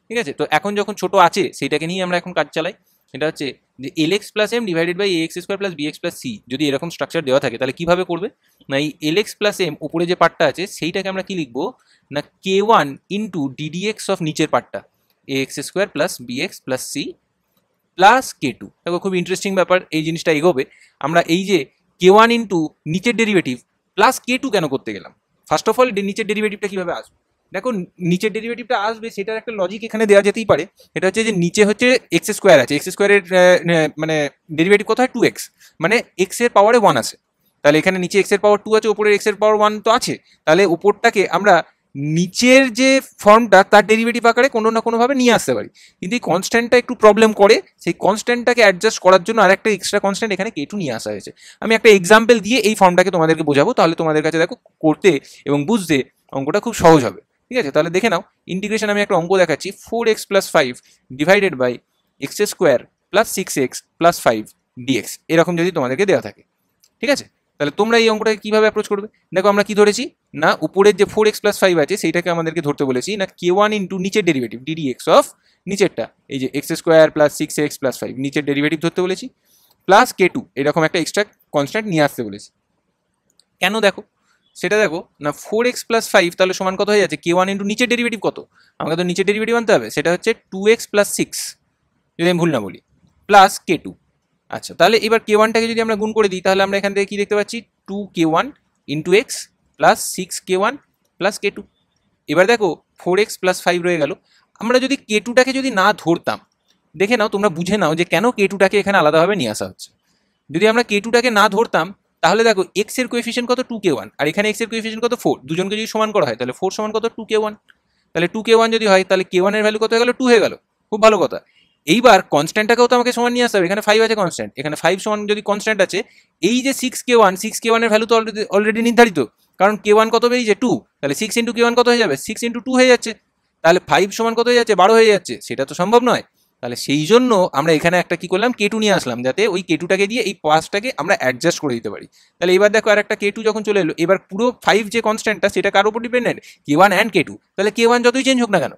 ঠিক আছে, তো এখন যখন ছোট আছে সেইটাকে নিয়ে আমরা এখন কাজ চালাই। এটা হচ্ছে যে lx plus m divided by x square plus bx plus c, যদি এরকম স্ট্রাকচার দেওয়া থাকে তাহলে কীভাবে করবে না, এই এলএক্স প্লাস এম উপরে যে পার্টটা আছে সেইটাকে আমরা কি লিখবো না K1 ইন্টু ডিডিএক্স অফ নিচের পার্টটা x square plus bx plus c plus K2। দেখো খুব ইন্টারেস্টিং ব্যাপার, এই জিনিসটা এগোবে। আমরা এই যে K1 ইন্টু নিচের ডেরিভেটিভ প্লাস K2 কেন করতে গেলাম, ফার্স্ট অফ অল নিচের ডেরিভেটিভটা কীভাবে আসবে, দেখো নিচের ডেরিভেটিভটা আসবে সেটার একটা লজিক এখানে দেওয়া যেতেই পারে। এটা হচ্ছে যে নিচে হচ্ছে এক্স স্কোয়ার আছে, এক্স স্কোয়ারের মানে ডেরিভেটিভ কত হয় 2x, মানে এক্স এর পাওয়ারে 1 আছে, তাহলে এখানে নিচে এক্স এর পাওয়ার 2 আছে, উপরে এক্স এর পাওয়ার 1 তো আছে, তাহলে উপরটাকে আমরা নিচের যে ফর্মটা তার ডেরিভেটিভ আকারে কোনো না কোনোভাবে নিয়ে আসতে পারি। কিন্তু এই কনস্ট্যান্টটা একটু প্রবলেম করে, সেই কনস্ট্যান্টটাকে অ্যাডজাস্ট করার জন্য আরেকটা এক্সট্রা কনস্ট্যান্ট এখানে K2 নিয়ে আসা হয়েছে। আমি একটা এক্সাম্পল দিয়ে এই ফর্মটাকে তোমাদেরকে বোঝাবো, তাহলে তোমাদের কাছে দেখো করতে এবং বুঝতে অঙ্কটা খুব সহজ হবে। ঠিক আছে, তাহলে দেখে নাও ইন্টিগ্রেশন, আমি একটা অঙ্ক দেখাচ্ছি, 4x plus 5 divided by x square plus 6x plus 5 dx, এরকম যদি তোমাদেরকে দেওয়া থাকে। ঠিক আছে, তাহলে তোমরা এই অঙ্কটাকে কীভাবে অ্যাপ্রোচ করবে, দেখো আমরা কি ধরেছি না উপরের যে 4x প্লাস 5 আছে সেইটাকে আমাদেরকে ধরতে বলেছি না K1 ইন্টু নিচের ডেরিভেটিভ ডিডিএক্স অফ নিচেরটা, এই যে x square plus 6x plus 5 নিচের ডেরিভেটিভ ধরতে বলেছি, প্লাস K2 এরকম একটা এক্সট্রা কনস্ট্যান্ট নিয়ে আসতে বলেছি। কেন দেখো সেটা দেখো না 4x প্লাস 5 তাহলে সমান কত হয়ে যাচ্ছে K1 ইন্টু নিচের ডেরিভেটিভ কত, আমাকে তো নিচের ডেরিভেটিভ আনতে হবে, সেটা হচ্ছে 2x প্লাস 6 যদি আমি ভুল না বলি প্লাস K2। আচ্ছা, তাহলে এবার K1টাকে যদি আমরা গুণ করে দিই তাহলে আমরা এখান থেকে কি দেখতে পাচ্ছি 2K1 into x plus 6K1 plus K2। এবার দেখো 4x প্লাস 5 রয়ে গেল, আমরা যদি K2টাকে যদি না ধরতাম, দেখে নাও তোমরা বুঝে নাও যে কেন K2টাকে এখানে আলাদাভাবে নিয়ে আসা হচ্ছে। যদি আমরা K2টাকে না ধরতাম তাহলে দেখো এক্স এর কোএফিসিয়েন্ট কত 2K1 আর এখানে এক্স এর কোএফিসিয়েন্ট কত 4, দুজনকে যদি সমান করা হয় তাহলে 4 সমান কত 2K1, তাহলে 2K1 যদি হয় তাহলে K1 এর ভ্যালু কত হয়ে গেল 2 হয়ে গেল, খুব ভালো কথা। এইবার কনস্ট্যান্টটাকেও তো আমাকে সমান নিয়ে আসতে হবে, এখানে 5 আছে কনস্ট্যান্ট, এখানে 5 সমান যদি কনস্ট্যান্ট আছে, এই যে 6K1 এর ভ্যালু তো অলরেডি নির্ধারিত, কারণ K1 কত বেরিয়েছে 2, তাহলে 6 ইন্টু K1 কত হয়ে যাবে 6 ইন্টু 2 হয়ে যাচ্ছে, তাহলে 5 সমান কত হয়ে যাচ্ছে 12 হয়ে যাচ্ছে, সেটা তো সম্ভব নয়। তাহলে সেই জন্য আমরা এখানে একটা কি করলাম K2 নিয়ে আসলাম, যাতে ওই K2টাকে দিয়ে এই পাসটাকে আমরা অ্যাডজাস্ট করে দিতে পারি। তাহলে এবার দেখো আর একটা K2 যখন চলে এলো, এবার পুরো 5 যে কনস্ট্যান্টটা সেটা কার উপর ডিপেন্ডেন্ট, K1 অ্যান্ড K2, তাহলে K1 যতই চেঞ্জ হোক না কেন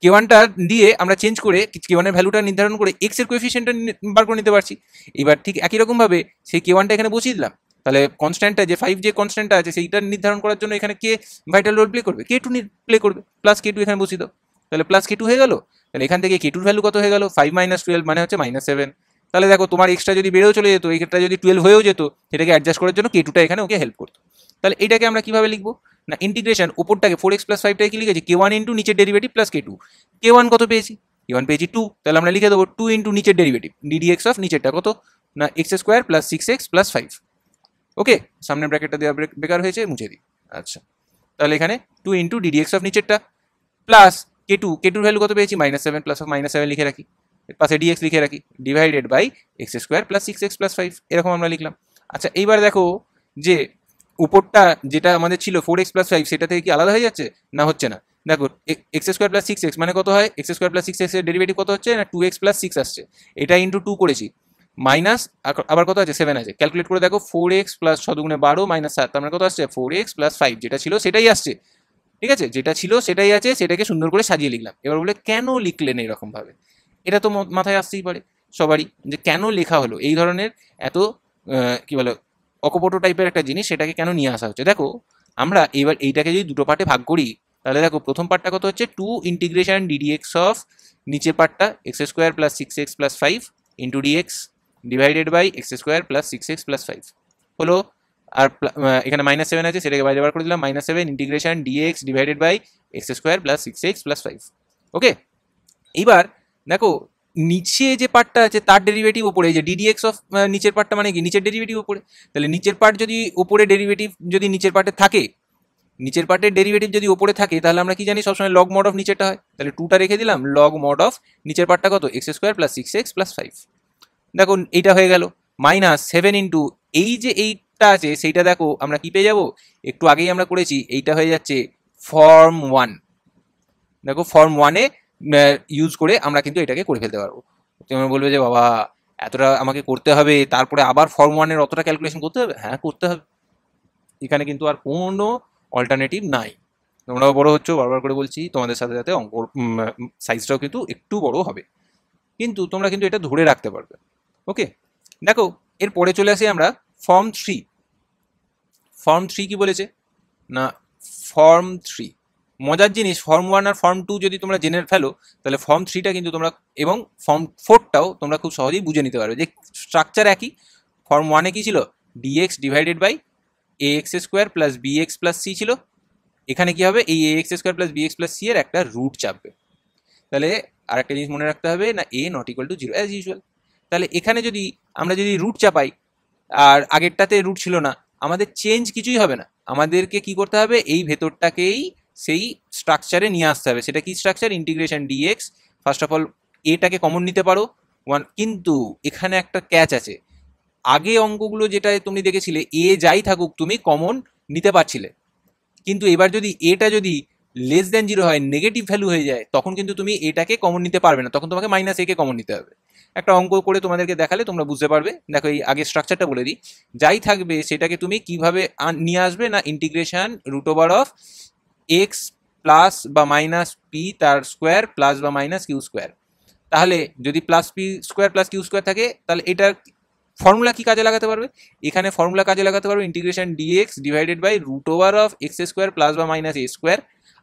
K1টা দিয়ে আমরা চেঞ্জ করে K1 এর ভ্যালুটা নির্ধারণ করে এক্স এর কোএফিসিয়েন্টটা বার করে নিতে পারছি। এবার ঠিক একই রকমভাবে সেই K1টা এখানে বসিয়ে দিলাম, তাহলে কনস্ট্যান্টটা যে 5 যে কনস্ট্যান্টটা আছে সেইটা নির্ধারণ করার জন্য এখানে কে ভাইটাল রোল প্লে করবে, K2 প্লে করবে, প্লাস K2 এখানে বসিয়ে দাও, তাহলে প্লাস K2 হয়ে গেল। তাহলে এখান থেকে K2 ভ্যালু কত হয়ে গেল 5 মাইনাস 12 মানে হচ্ছে -7। তাহলে দেখো তোমার এক্সট্রা যদি বেড়েও চলে যেত, এইটা যদি 12 হয়েও যেত, সেটাকে অ্যাডজাস্ট করার জন্য K2টা এখানে ওকে হেল্প করতো। তাহলে এটাকে আমরা কিভাবে লিখবো না ইন্টিগ্রেশন উপরটাকে 4x প্লাস 5টাকে কি লিখেছি K1 ইন্টু নিচের ডেরিভেটিভ প্লাস K2, K1 কত পেয়েছি K1 পেয়েছি 2, তাহলে আমরা লিখে দেবো 2 ইন্টু নিচের ডেরিভেটিভ ডিডিএক্স অফ নিচেরটা কত না x square plus 6x plus 5। ওকে, সামনের ব্র্যাকেটটা দেওয়া বেকার হয়েছে, মুছে দিই। আচ্ছা, তাহলে এখানে 2 ইন্টু ডিডিএক্স অফ নিচেরটা প্লাস K2 ভ্যালু কত পেয়েছি -7 প্লাস অফ -7 লিখে রাখি, পাশে ডিএক্স লিখে রাখি, divided by x square plus 6x plus 5, এরকম আমরা লিখলাম। আচ্ছা, এইবার দেখো যে উপরটা যেটা আমাদের ছিল 4x প্লাস 5 সেটা থেকে কি আলাদা হয়ে যাচ্ছে না হচ্ছে না, দেখো এক্স স্কোয়ার প্লাস 6x মানে কত হয়, এক্স স্কোয়ার প্লাস 6x এর ডেরিভেটিভ কত হচ্ছে না 2x প্লাস 6 আসছে, এটা ইন্টু 2 করেছি, মাইনাস আবার কত আছে 7 আছে, ক্যালকুলেট করে দেখো 4x প্লাস 6 দুগুণে 12 মাইনাস 7, তার মানে কত আসছে 4x প্লাস 5, যেটা ছিল সেটাই আসছে। ঠিক আছে, যেটা ছিল সেটাই আছে, সেটাকে সুন্দর করে সাজিয়ে লিখলাম। এবার বলে কেন লিখলেন এরকম ভাবে, এটা তো মাথায় আসতেই পারে সবারই যে কেন লেখা হলো এই ধরনের এত কি বলে অকপটো টাইপের একটা জিনিস, সেটাকে কেন নিয়ে আসা হচ্ছে। দেখো আমরা এবার এইটাকে যদি দুটো পার্টে ভাগ করি তাহলে দেখো প্রথম পার্টটা কত হচ্ছে 2 ইন্টিগ্রেশন ডিডিএক্স অফ নিচের পার্টটা x square plus 6x plus 5 into dx divided by x square plus 6x plus 5 হলো, আর এখানে -7 আছে সেটাকে বাইরে বার করে দিলাম, -7 integration dx divided by x square plus 6x plus 5। Okay, এইবার দেখো নিচে যে পার্টটা আছে তার ডেরিভেটিভ ওপরে, এই যে ডিডিএক্স অফ নিচের পার্টটা মানে কি নিচের ডেরিভেটিভ ওপরে, তাহলে নিচের পার্ট যদি ওপরে ডেরিভেটিভ যদি নিচের পার্টে থাকে, নিচের পার্টের ডেরিভেটিভ যদি ওপরে থাকে তাহলে আমরা কি জানি সবসময় লগ মড অফ নিচেরটা হয়, তাহলে 2টা রেখে দিলাম, লগ মড অফ নিচের পার্টটা কত x square plus 6x plus 5। দেখো এইটা হয়ে গেল মাইনাস 7 ইন্টু এই যে এইটা আছে সেইটা দেখো আমরা কি পেয়ে যাবো, একটু আগেই আমরা করেছি, এইটা হয়ে যাচ্ছে ফর্ম 1। দেখো ফর্ম 1-এ ইউজ করে আমরা কিন্তু এটাকে করে ফেলতে পারবো। তুমি বলবে যে বাবা এতটা আমাকে করতে হবে, তারপরে আবার ফর্ম 1-এর অতটা ক্যালকুলেশন করতে হবে? হ্যাঁ করতে হবে, এখানে কিন্তু আর কোনো অল্টারনেটিভ নাই। তোমরাও বড় হচ্ছ, বারবার করে বলছি, তোমাদের সাথে সাথে অঙ্ক সাইজটাও কিন্তু একটু বড় হবে, কিন্তু তোমরা কিন্তু এটা ধরে রাখতে পারবে। ওকে, দেখো এরপরে চলে আসি আমরা ফর্ম 3। ফর্ম 3 কি বলেছে না, ফর্ম 3 মজার জিনিস, ফর্ম 1 আর ফর্ম 2 যদি তোমরা জেনে ফেলো তাহলে ফর্ম 3টা কিন্তু তোমরা এবং ফর্ম 4টাও তোমরা খুব সহজেই বুঝে নিতে পারবে যে স্ট্রাকচার একই। ফর্ম 1-এ কি ছিল, dx divided by ax square plus bx plus c ছিল, এখানে কি হবে এই ax square plus bx plus c এর একটা রুট চাপবে। তাহলে আর একটা জিনিস মনে রাখতে হবে না, a not equal to 0 as usual. তাহলে এখানে যদি আমরা যদি রুট চাপাই আর আগেরটাতে রুট ছিল না, আমাদের চেঞ্জ কিছুই হবে না, আমাদেরকে কি করতে হবে এই ভেতরটাকেই সেই স্ট্রাকচারে নিয়ে আসতে হবে। সেটা কি structure, integration dx. First of all এটাকে কমন নিতে পারো 1, কিন্তু এখানে একটা ক্যাচ আছে, আগে অঙ্কগুলো যেটা তুমি দেখেছিলে এ যাই থাকুক তুমি কমন নিতে পারছিলে, কিন্তু এবার যদি এটা যদি লেস দেন 0 হয়, নেগেটিভ ভ্যালু হয়ে যায়, তখন কিন্তু তুমি এটাকে কমন নিতে পারবে না, তখন তোমাকে মাইনাস একে কমন নিতে হবে। একটা অঙ্ক করে তোমাদেরকে দেখালে তোমরা বুঝতে পারবে। দেখো এই আগে স্ট্রাকচারটা বলে দিই, যাই থাকবে সেটাকে তুমি কিভাবে নিয়ে আসবে না, integration root over of x plus বা মাইনাস পি তার স্কোয়ার প্লাস বা মাইনাস কিউ স্কোয়ার। তাহলে যদি plus p square plus q square থাকে তাহলে এটার ফর্মুলা কি কাজে লাগাতে পারবে, এখানে ফর্মুলা কাজে লাগাতে পারবে integration dx divided by root over of x square plus বা মাইনাস এ স্কোয়ার।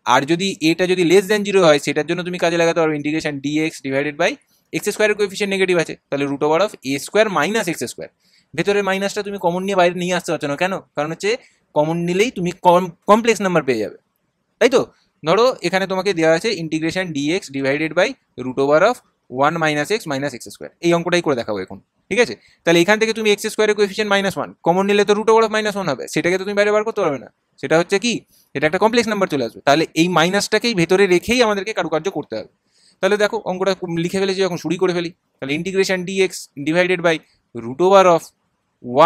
আর যদি এটা যদি লেস দেন 0 হয় সেটার জন্য তুমি কাজে লাগাতে পারবে integration dx divided by x স্কোয়ারের কোএফিশিয়েন্ট নেগেটিভ আছে, তাহলে root over of a square minus x square. ভেতরের মাইনাসটা তুমি কমন নিয়ে বাইরে নিয়ে আসতে পারছো না, কেন? কারণ হচ্ছে কমন নিলেই তুমি কমপ্লেক্স নাম্বার পেয়ে যাবে, তাই তো। ধরো এখানে তোমাকে দেওয়া আছে integration dx divided by root over of 1 minus x square, এই অঙ্কটাই করে দেখাবো এখন, ঠিক আছে। তাহলে এখান থেকে তুমি এক্স স্কোয়ারের কোএফিশিয়েন্ট -1 কমন নিলে তো রুট ওভার অফ -1 হবে, সেটাকে তো তুমি বাইরে বার করতে পারবে না, সেটা হচ্ছে কি এটা একটা কমপ্লেক্স নাম্বার চলে আসবে, তাহলে এই মাইনাসটাকেই ভেতরে রেখেই আমাদেরকে কারুকার্য করতে হবে। তাহলে দেখো অঙ্কটা লিখে ফেলেছি, যখন শুরু করে ফেলি, তাহলে integration dx divided by root over of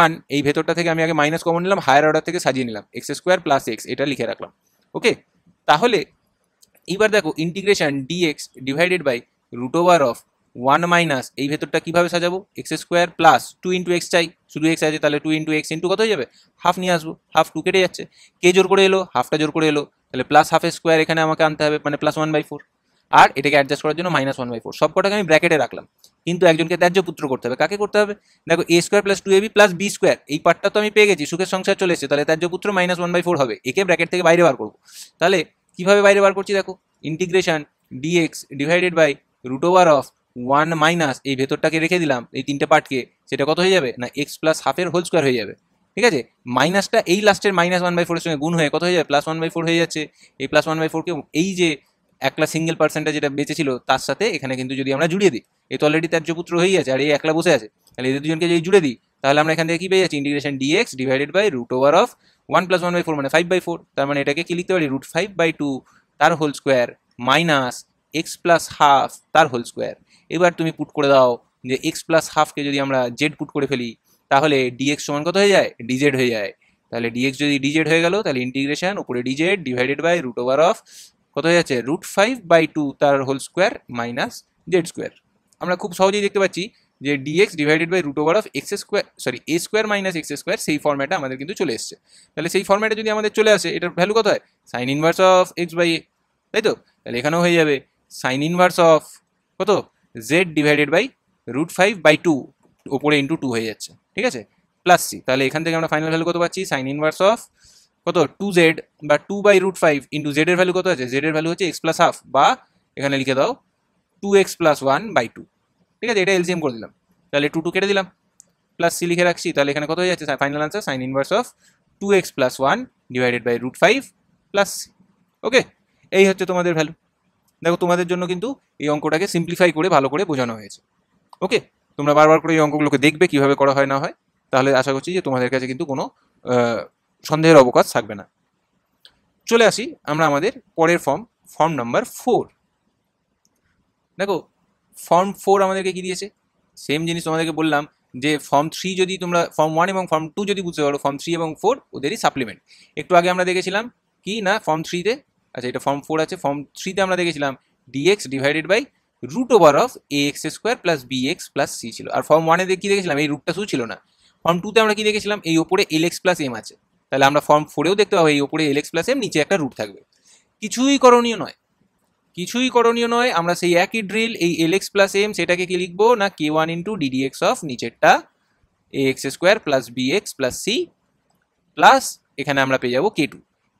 1, এই ভেতরটা থেকে আমি আগে মাইনাস কমন নিলাম, হায়ার অর্ডার থেকে সাজিয়ে নিলাম, এক্স স্কোয়ার প্লাস এক্স এটা লিখে রাখলাম। ওকে, তাহলে এইবার দেখো integration dx divided by root over of 1 minus এই ভেতরটা কিভাবে সাজাবো, x square plus 2 into x চাই, শুধু এক্স আছে, তাহলে 2 ইন্টু এক্স ইন্টু কত হয়ে যাবে, হাফ নিয়ে আসবো, হাফ 2 কেটে যাচ্ছে, কে জোর করে এলো, হাফটা জোর করে এলো, তাহলে প্লাস হাফের স্কোয়ার এখানে আমাকে আনতে হবে, মানে প্লাস 1/4, আর এটাকে অ্যাডজাস্ট করার জন্য -1/4, সব কটাকে আমি ব্র্যাকেটে রাখলাম, কিন্তু একজনকে ত্যায্য পুত্র করতে হবে, কাকে করতে হবে, দেখো a square plus 2ab plus b square, এই পার্টটা তো আমি পেয়ে গেছি, সুখের সংসার চলে এসেছে, তাহলে ত্যায্য পুত্র -1/4 হবে, একে ব্র্যাকেট থেকে বাইরে বার করবো। তাহলে কিভাবে বাইরে বার করছি দেখো, integration dx divided by root over of 1 minus এই ভেতরটাকে রেখে দিলাম এই তিনটে পার্টকে, সেটা কত হয়ে যাবে না এক্স প্লাস হাফের হোল স্কোয়ার হয়ে যাবে, ঠিক আছে। মাইনাসটা এই লাস্টের -1/4 এর সঙ্গে গুণ হয়ে কত হয়ে যাবে, +1/4 হয়ে যাচ্ছে, এই +1/4কে এই যে একলা সিঙ্গেল পার্সেন্টটা যেটা বেঁচে ছিল তার সাথে এখানে কিন্তু যদি আমরা জুড়িয়ে দিই, এই তো অলরেডি ত্যায্য পুত্র হয়েই আছে, আর এই একলা বসে আছে, তাহলে এদের দুজনকে যদি জুড়ে দিই তাহলে আমরা এখান থেকে কি পেয়ে যাচ্ছি, integration dx divided by root over of 1 + 1/4 মানে 5/4, তার মানে এটাকে কি লিখতে পারি, √5/2 তার whole square minus x plus half তার হোল স্কোয়ার। এবার তুমি পুট করে দাও যে এক্স প্লাস হাফকে যদি আমরা জেড পুট করে ফেলি তাহলে ডিএক্স সমান কত হয়ে যায়, ডিজেড হয়ে যায়, তাহলে ডিএক্স যদি ডিজেড হয়ে গেল তাহলে ইন্টিগ্রেশন উপরে dz divided by root over of কত হয়ে যাচ্ছে, √5/2 তার whole square minus z square. আমরা খুব সহজেই দেখতে পাচ্ছি যে dx divided by root over of x square a square minus x square, সেই ফর্ম্যাটে আমাদের কিন্তু চলে এসছে। তাহলে সেই ফর্ম্যাটে যদি আমাদের চলে আসে এটার ভ্যালু কত হয়, সাইন ইনভার্স অফ x/a, তাই তো। তাহলে এখানেও হয়ে যাবে সাইন ইনভার্স অফ কত, জেড ডিভাইডেড বাই √5/2 ওপরে ইন্টু 2 হয়ে যাচ্ছে, ঠিক আছে, প্লাস সি। তাহলে এখান থেকে আমরা ফাইনাল ভ্যালু কত পাচ্ছি, সাইন ইনভার্স অফ কত 2z বা 2/√5 ইন্টু জেড এর ভ্যালু কত আছে, জেড এর ভ্যালু হচ্ছে এক্স প্লাস হাফ, বা এখানে লিখে দাও 2x + 1/2, ঠিক আছে, এটা এলসিএম করে দিলাম, তাহলে 2 কেটে দিলাম, প্লাস সি লিখে রাখছি, তাহলে এখানে কত হয়ে যাচ্ছে, final answer sine inverse of 2x + 1 divided by √5 plus c. Okay, এই হচ্ছে তোমাদের ভ্যালু। দেখো তোমাদের জন্য কিন্তু এই অঙ্কটাকে সিম্পলিফাই করে ভালো করে বোঝানো হয়েছে। ওকে, তোমরা বারবার করে এই অঙ্কগুলোকে দেখবে কিভাবে করা হয় না হয়, তাহলে আশা করছি যে তোমাদের কাছে কিন্তু কোনো সন্দেহের অবকাশ থাকবে না। চলে আসি আমরা আমাদের পরের ফর্ম নাম্বার 4। দেখো ফর্ম 4 আমাদেরকে কি দিয়েছে, সেম জিনিস তোমাদেরকে বললাম যে ফর্ম 3 যদি তোমরা ফর্ম 1 এবং ফর্ম 2 যদি বুঝতে পারো, ফর্ম 3 এবং 4 ওদেরই সাপ্লিমেন্ট। একটু আগে আমরা দেখেছিলাম কি না ফর্ম 3-তে, আচ্ছা এটা ফর্ম 4 আছে, ফর্ম 3-তে আমরা দেখেছিলাম dx divided by root over of ax square plus bx plus c ছিল। আর ফর্ম 1-এ কি দেখেছিলাম, এই রুটটা শুধু ছিল না। ফর্ম 2-তে আমরা কি দেখেছিলাম, এই ওপরে lx প্লাস m আছে। তাহলে আমরা ফর্ম 4-এও দেখতে পাবো এই ওপরে lx প্লাস m, নিচে একটা রুট থাকবে। কিছুই করণীয় নয়, কিছুই করণীয় নয়, আমরা সেই একই ড্রিল, এই lx প্লাস m সেটাকে কি লিখবো না k1 ইন্টু ddx অফ নিচেরটা ax square plus bx plus c plus এখানে আমরা পেয়ে যাবো k2।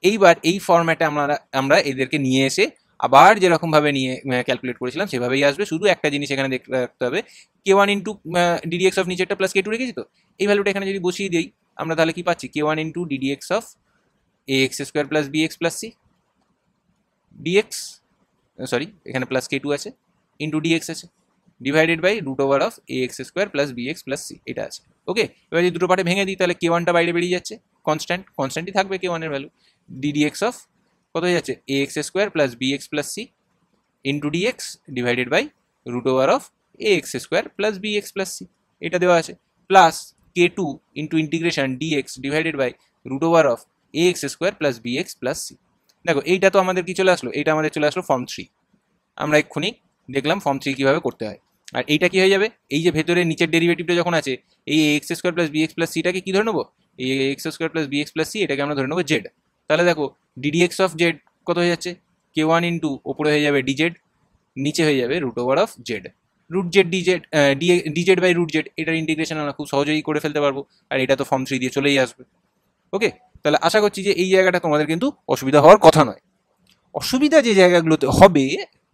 এইবার এই ফরম্যাটে আমরা এদেরকে নিয়ে এসে আবার যেরকমভাবে নিয়ে ক্যালকুলেট করেছিলাম সেভাবেই আসবে। শুধু একটা জিনিস এখানে দেখতে রাখতে হবে, k1 ইন্টু ddx অফ নিচেরটা প্লাস k2 রেখেছি, তো এই ভ্যালুটা এখানে যদি বসিয়ে দিই আমরা তাহলে কি পাচ্ছি, k1 into ddx of ax square plus bx plus c dx, sorry এখানে প্লাস k2 আছে, ইন্টু dx আছে, divided by root over of ax square plus bx plus c এটা আছে। ওকে, এবার যদি দুটো পার্টে ভেঙে দিই তাহলে k1টা বাইরে বেরিয়ে যাচ্ছে, কনস্ট্যান্টই থাকবে k1 এর ভ্যালু, ddx অফ কত হয়ে যাচ্ছে ax square plus bx plus c into dx divided by root over of ax square plus bx plus c এটা দেওয়া আছে, plus k2 into integration dx divided by root over of ax square plus bx plus c। দেখো এইটা তো আমাদের কি চলে আসলো, এইটা আমাদের চলে আসলো ফর্ম 3। আমরা এক্ষুনি দেখলাম ফর্ম 3 কীভাবে করতে হয়। আর এইটা কি হয়ে যাবে, এই যে ভেতরে নিচের ডেরিভেটিভটা যখন আছে, এই x square plus bx plus সিটাকে কি ধরে নেবো, এই x square plus bx plus c এটাকে আমরা ধরে নেবো জেড। তাহলে দেখো ddx অফ জেড কত হয়ে যাচ্ছে, k1 ইন্টু ওপরে হয়ে যাবে dz, নিচে হয়ে যাবে root over of z, root z dz by root z, এটার ইন্টিগ্রেশন আমরা খুব সহজেই করে ফেলতে পারবো। আর এটা তো ফর্ম 3 দিয়ে চলেই আসবে। ওকে, তাহলে আশা করছি যে এই জায়গাটা তোমাদের কিন্তু অসুবিধা হওয়ার কথা নয়। অসুবিধা যে জায়গাগুলোতে হবে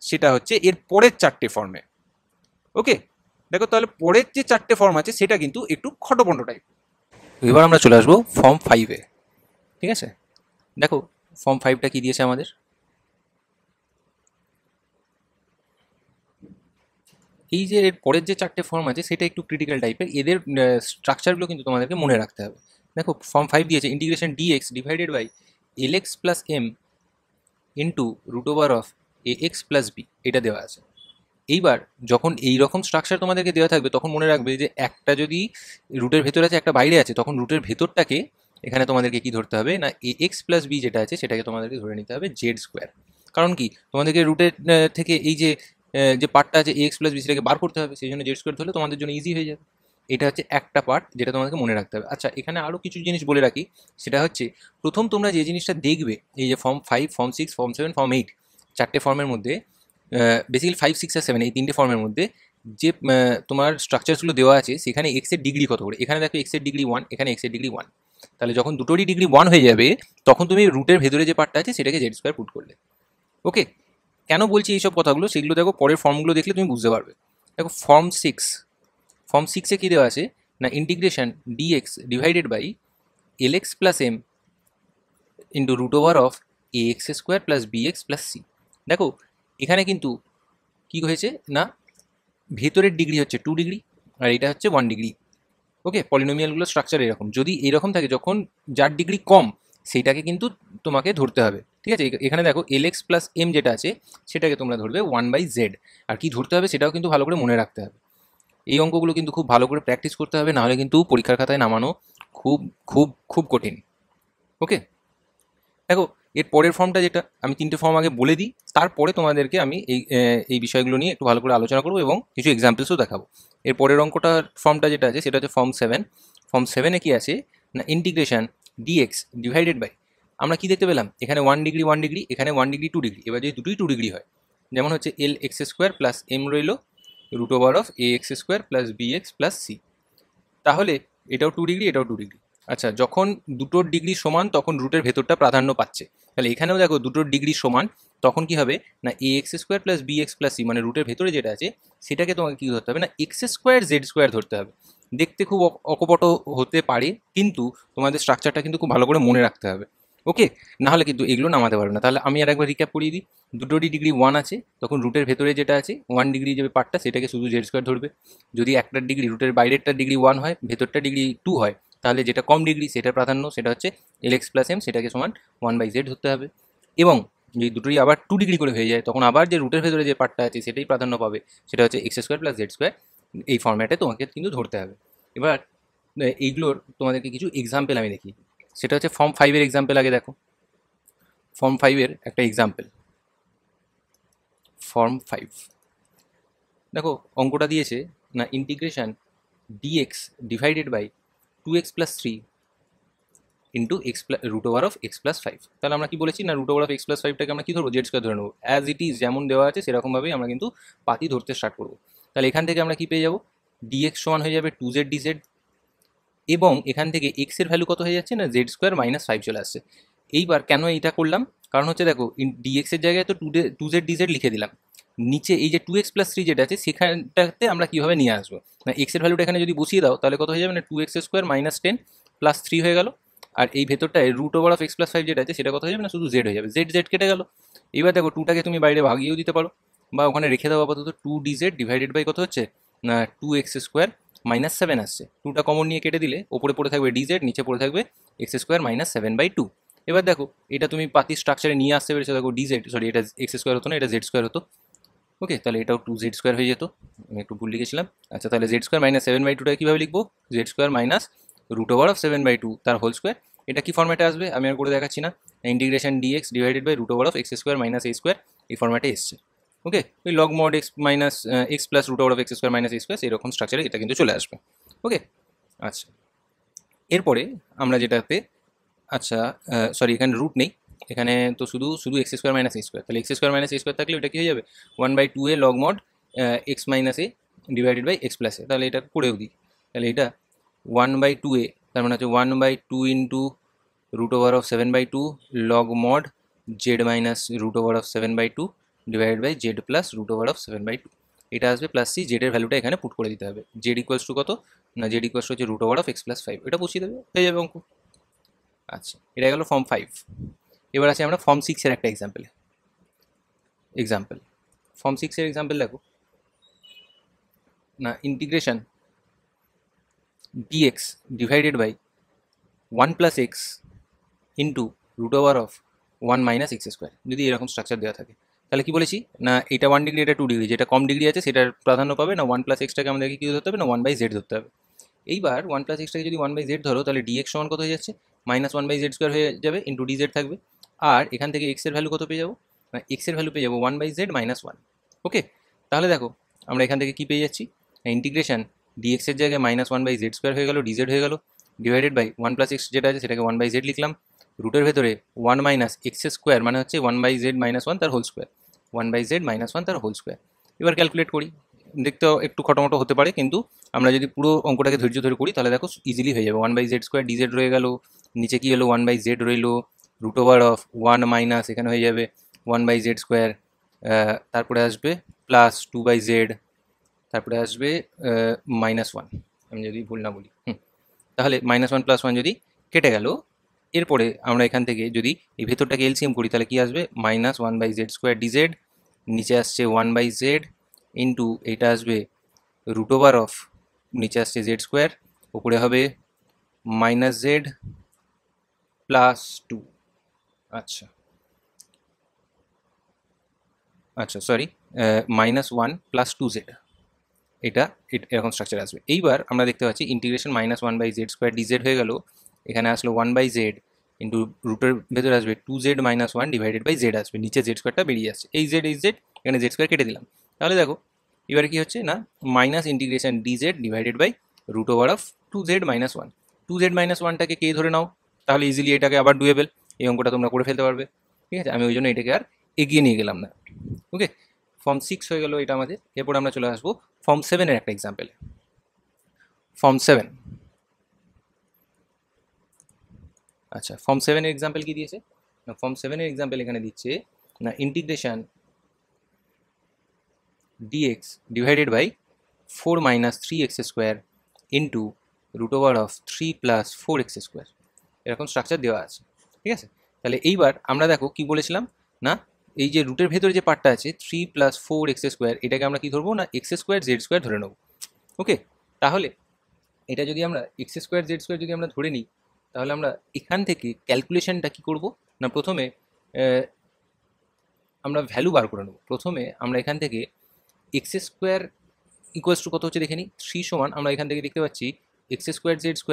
সেটা হচ্ছে এর পরের 4টে ফর্মে। ওকে, দেখো তাহলে পরের যে 4টে ফর্ম আছে সেটা কিন্তু একটু খটোপন্ড টাইপ। এবার আমরা চলে আসবো ফর্ম 5-এ। ঠিক আছে, দেখো ফর্ম 5টা কি দিয়েছে আমাদের, এই যে এর পরের যে 4টে ফর্ম আছে সেটা একটু ক্রিটিক্যাল টাইপের, এদের স্ট্রাকচারগুলো কিন্তু তোমাদেরকে মনে রাখতে হবে। দেখো ফর্ম 5 দিয়েছে integration dx divided by lx plus m into root over of ax plus b এটা দেওয়া আছে। এইবার যখন এই রকম স্ট্রাকচার তোমাদেরকে দেওয়া থাকবে তখন মনে রাখবে যে একটা যদি রুটের ভেতরে আছে একটা বাইরে আছে, তখন রুটের ভেতরটাকে এখানে তোমাদেরকে কি ধরতে হবে না ax প্লাস b যেটা আছে সেটাকে তোমাদেরকে ধরে নিতে হবে জেড স্কোয়ার। কারণ কি তোমাদেরকে রুটের থেকে এই যে যে পার্টটা আছে ax প্লাস b সেটাকে বার করতে হবে, সেই জন্য জেড স্কোয়ার ধরলে তোমাদের জন্য ইজি হয়ে যাবে। এটা হচ্ছে একটা পার্ট যেটা তোমাদেরকে মনে রাখতে হবে। আচ্ছা এখানে আরও কিছু জিনিস বলে রাখি, সেটা হচ্ছে প্রথম তোমরা যে জিনিসটা দেখবে এই যে ফর্ম 5, ফর্ম 6, ফর্ম 7, ফর্ম 8 চারটে ফর্মের মধ্যে, বেসিক্যালি 5, 6 আর 7 এই তিনটে ফর্মের মধ্যে যে তোমার স্ট্রাকচারসগুলো দেওয়া আছে সেখানে এক্সের ডিগ্রি কত করে, এখানে দেখো এক্সের ডিগ্রি 1, এখানে এক্সের ডিগ্রি 1। তাহলে যখন দুটোরই ডিগ্রি 1 হয়ে যাবে তখন তুমি রুটের ভেতরে যে পার্টটা আছে সেটাকে জেড স্কোয়ার পুট করলে। ওকে, কেন বলছি এইসব কথাগুলো সেগুলো দেখো পরের ফর্মগুলো দেখলে তুমি বুঝতে পারবে। দেখো ফর্ম 6-এ কী দেওয়া আছে না integration dx divided by lx plus m into root over of ax square plus bx plus c। দেখো এখানে কিন্তু কী হয়েছে না ভেতরের ডিগ্রি হচ্ছে 2 ডিগ্রি আর এটা হচ্ছে 1 ডিগ্রি। ওকে, পলিনোমিয়ালগুলো স্ট্রাকচার এরকম, যদি এরকম থাকে যখন যার ডিগ্রি কম সেইটাকে কিন্তু তোমাকে ধরতে হবে। ঠিক আছে, এখানে দেখো lx প্লাস m যেটা আছে সেটাকে তোমরা ধরবে 1/z। আর কি ধরতে হবে সেটাও কিন্তু ভালো করে মনে রাখতে হবে। এই অঙ্কগুলো কিন্তু খুব ভালো করে প্র্যাকটিস করতে হবে, নাহলে কিন্তু পরীক্ষার খাতায় নামানো খুব খুব খুব কঠিন। ওকে, দেখো এর পরের ফর্মটা যেটা আমি 3টে ফর্ম আগে বলে দিই, তারপরে তোমাদেরকে আমি এই বিষয়গুলো নিয়ে একটু ভালো করে আলোচনা করবো এবং কিছু এক্সাম্পলসও দেখাবো। এর পরের অঙ্কটার ফর্মটা যেটা আছে সেটা হচ্ছে ফর্ম 7। ফর্ম 7-এ কি আছে না ইন্টিগ্রেশন dx ডিভাইডেড বাই, আমরা কি দেখতে পেলাম এখানে 1 ডিগ্রি 1 ডিগ্রি, এখানে 1 ডিগ্রি 2 ডিগ্রি। এবার যদি দুটোই 2 ডিগ্রি হয়, যেমন হচ্ছে lx স্কোয়ার প্লাস m রইল root over of ax square plus bx plus c, তাহলে এটাও 2 ডিগ্রি এটাও 2 ডিগ্রি। আচ্ছা যখন দুটোর ডিগ্রি সমান তখন রুটের ভেতরটা প্রাধান্য পাচ্ছে, তাহলে এখানেও দেখো দুটোর ডিগ্রি সমান তখন কি হবে না ax square plus bx plus c মানে রুটের ভেতরে যেটা আছে সেটাকে তোমাকে কী ধরতে হবে না এক্স স্কোয়ার জেড স্কোয়ার ধরতে হবে। দেখতে খুব অকপট হতে পারে কিন্তু তোমাদের স্ট্রাকচারটা কিন্তু খুব ভালো করে মনে রাখতে হবে। ওকে, না হলে কিন্তু এগুলো নামাতে পারবে না। তাহলে আমি আর একবার রিক্যাপ করিয়ে দিই। দুটোরই ডিগ্রি 1 আছে, তখন রুটের ভেতরে যেটা আছে 1 ডিগ্রি যে পার্টটা সেটাকে শুধু জেড স্কোয়ার ধরবে। যদি একটার ডিগ্রি রুটের বাইরেরটার ডিগ্রি 1 হয়, ভেতরটা ডিগ্রি 2 হয়, তাহলে যেটা কম ডিগ্রি সেটা প্রাধান্য, সেটা হচ্ছে এলএক্স প্লাস এম, সেটাকে সমান 1/z ধরতে হবে। এবং যদি দুটোই আবার 2 ডিগ্রি করে হয়ে যায়, তখন আবার যে রুটের ভেতরে যে পার্টটা আছে সেটাই প্রাধান্য পাবে, সেটা হচ্ছে x square plus Z square. এই ফর্ম্যাটে তোমাকে কিন্তু ধরতে হবে। এবার এইগুলোর তোমাদেরকে কিছু এক্সাম্পল আমি দেখি। সেটা হচ্ছে ফর্ম 5-এর এক্সাম্পল আগে দেখো। ফর্ম 5-এর একটা এক্সাম্পল, ফর্ম 5 দেখো, অঙ্কটা দিয়েছে না integration dx divided by 2x plus 3 into x root over of x plus 5। তাহলে আমরা কি বলেছি না, root over of x plus 5টাকে আমরা কি ধরবো, জেড স্কোয়ার ধরে নেবো। অ্যাজ ইট ইজ যেমন দেওয়া আছে সেরকমভাবেই আমরা কিন্তু পাতি ধরতে স্টার্ট করবো। তাহলে এখান থেকে আমরা কি পেয়ে যাবো, ডিএক্স সমান হয়ে যাবে 2z dz, এবং এখান থেকে এক্স এর ভ্যালু কত হয়ে যাচ্ছে না, জেড স্কোয়ার মাইনাস 5 চলে আসছে। এইবার কেন এইটা করলাম, কারণ হচ্ছে দেখো ডিএক্স এর জায়গায় তো 2z dz লিখে দিলাম, নিচে এই যে 2x প্লাস 3 যেটা আছে সেখানটাতে আমরা কীভাবে নিয়ে আসবো না, এক্স এর ভ্যালুটা এখানে যদি বসিয়ে দাও তাহলে কত হয়ে যাবে না, 2x স্কোয়ার মাইনাস 10 প্লাস 3 হয়ে গেল। আর এই ভেতরটায় root over of x plus 5 যেটা আছে সেটা কত হয়ে যাবে না, শুধু জেড হয়ে যাবে, জেড জেড কেটে গেল। এবার দেখো 2টাকে তুমি বাইরে ভাগিয়েও দিতে পারো, বা ওখানে রেখে দাও আপাতত। 2dz ডিভাইডেড বাই কত হচ্ছে না, 2x স্কোয়ার মাইনাস 7 আসছে। 2টা কমন নিয়ে কেটে দিলে ওপরে পড়ে থাকবে ডিজেড, নিচে পড়ে থাকবে এক্স স্কোয়ার মাইনাস 7/2। এবার দেখো এটা তুমি পাতি স্ট্রাকচারে নিয়ে আসতে পেরেছো। দেখো ডিজেড, সরি এটা এক্স স্কোয়ার হতো না, এটা জেড স্কোয়ার হতো। ওকে, তাহলে এটাও 2z স্কোয়ার হয়ে যেত, আমি একটু ভুল লিখেছিলাম। আচ্ছা, তাহলে জেড স্কোয়ার মাইনাস 7/2টা কীভাবে লিখবো, z square minus root over of 7/2 তার হোল স্কোয়ার। এটা কি ফর্ম্যাটে আসবে আমি আর করে দেখাচ্ছি না, integration dx divided by root over of x square minus a square, এই ফর্ম্যাটে এসছে। ওকে, ওই log mod x minus x plus root over of x square minus a square, এরকম স্ট্রাকচারে এটা কিন্তু চলে আসবে। ওকে, আচ্ছা এরপরে আমরা যেটাতে, আচ্ছা সরি এখানে রুট নেই, এখানে তো শুধু শুধু x square minus a square, তাহলে x square minus a square থাকলে ওটা কী হয়ে যাবে, 1/2a log mod x minus a divided by x plus a. তাহলে এটা করেও দিই, তাহলে এটা 1/2a, তার মানে হচ্ছে 1/2 into root over of 7/2 log mod z minus root over of 7/2 divided by z plus root over of 7/2। এটা আসবে প্লাস সি, জেডের ভ্যালুটা এখানে পুট করে দিতে হবে। জেড ইকুয়ালস টু কত না, জেড ইকুয়ালস টু হচ্ছে root over of x plus 5, এটা বসিয়ে দেবে, হয়ে যাবে অঙ্ক। আচ্ছা, এটা গেল ফর্ম 5। এবার আছে আমরা ফর্ম 6-এর একটা এক্সাম্পল। ফর্ম 6-এর এক্সাম্পল দেখো না, integration dx divided by 1 plus x into root over of 1 minus x square. যদি এরকম স্ট্রাকচার দেওয়া থাকে তাহলে কি বলেছি না, এটা 1 ডিগ্রি এটা 2 ডিগ্রি, যেটা কম ডিগ্রি আছে সেটার প্রাধান্য পাবে না, 1 প্লাস এক্সটাকে আমাদেরকে কী ধরতে হবে না, 1/z ধরতে হবে। এইবার 1 প্লাস এক্সটাকে যদি 1/z ধরো তাহলে ডিএক্স সমান কত হয়ে যাচ্ছে, মাইনাস 1/z স্কোয়ার হয়ে যাবে ইন্টু ডিজেড থাকবে। আর এখান থেকে এক্সের ভ্যালু কত পেয়ে যাবো না, এক্সের ভ্যালু পেয়ে যাবো 1/z মাইনাস 1। ওকে, তাহলে দেখো আমরা এখান থেকে কী পেয়ে যাচ্ছি, ইন্টিগ্রেশন ডিএক্সের জায়গায় মাইনাস 1/z স্কোয়ার হয়ে গেল, ডিজেড হয়ে গেল, ডিভাইডেড বাই 1 প্লাস এক্স যেটা আছে সেটাকে 1/z লিখলাম, রুটের ভেতরে 1 মাইনাস এক্স স্কোয়ার মানে হচ্ছে 1/z মাইনাস 1 তার হোল স্কোয়ার, 1/z মাইনাস 1 তার হোল স্কোয়ার। এবার ক্যালকুলেট করি, দেখতে একটু খটোমটো হতে পারে, কিন্তু আমরা যদি পুরো অঙ্কটাকে ধৈর্য ধরে করি তাহলে দেখো ইজিলি হয়ে যাবে। 1/z স্কোয়ার ডিজেড রয়ে গেল, নিচে কি হলো 1/z রইল, রুট ওভার অফ 1 মাইনাস এখানে হয়ে যাবে 1/z স্কোয়ার, তারপরে আসবে প্লাস 2/z, তারপরে আসবে -1, আমি যদি ভুল না বলি। তাহলে -1 + 1 যদি কেটে গেল, এরপরে আমরা এখান থেকে যদি এই ভেতরটাকে এলসিএম করি তাহলে কি আসবে, -1/z স্কোয়ার ডিজেড, নিচে আসছে 1/z ইন্টু এইটা আসবে রুট ওভার অফ, নিচে আসছে জেড স্কোয়ার, উপরে হবে -z + 2। আচ্ছা আচ্ছা সরি, -1 + 2z, এটা এরকম স্ট্রাকচার আসবে। এইবার আমরা দেখতে পাচ্ছি ইন্টিগ্রেশন -1/z স্কোয়ার ডিজেড হয়ে গেল, এখানে আসলো 1/z ইন্টু রুটের ভেতরে আসবে 2z minus 1 divided by Z আসবে, নিচে জেড স্কোয়ারটা বেরিয়ে আসছে, এই জেড এখানে জেড স্কোয়ার কেটে দিলাম। তাহলে দেখো এবারে কি হচ্ছে না, minus integration dz divided by root over of 2z minus 1। 2z minus 1টাকে কে ধরে নাও, তাহলে ইজিলি এটাকে আবার ডুয়েবল, এই অঙ্কটা তোমরা করে ফেলতে পারবে। ঠিক আছে, আমি ওই জন্য এটাকে আর এগিয়ে নিয়ে গেলাম না। ওকে, ফর্ম 6 হয়ে গেল এটা আমাদের। এরপর আমরা চলে আসবো ফর্ম 7-এর একটা এক্সাম্পলে। ফর্ম 7, আচ্ছা ফর্ম 7-এর এক্সাম্পল কি দিয়েছে না, ফর্ম 7-এর এক্সাম্পল এখানে দিচ্ছে না, integration dx divided by 4 minus 3x square into root over of 3 + 4x square, এরকম স্ট্রাকচার দেওয়া আছে। ঠিক আছে, তাহলে এইবার আমরা দেখো কি বলেছিলাম না, এই যে রুটের ভেতরে যে পার্টটা আছে 3 + 4x², এটাকে আমরা কি ধরবো না x² z² ধরে নেবো। ওকে, তাহলে এটা যদি আমরা x² z² যদি আমরা ধরে নিই, তাহলে আমরা এখান থেকে ক্যালকুলেশনটা কি করব না, প্রথমে আমরা ভ্যালু বার করে নেব। প্রথমে আমরা এখান থেকে x² ইকুয়ালস টু কত হচ্ছে দেখে নিই। 3 সমান আমরা এখান থেকে দেখতে পাচ্ছি x² z² -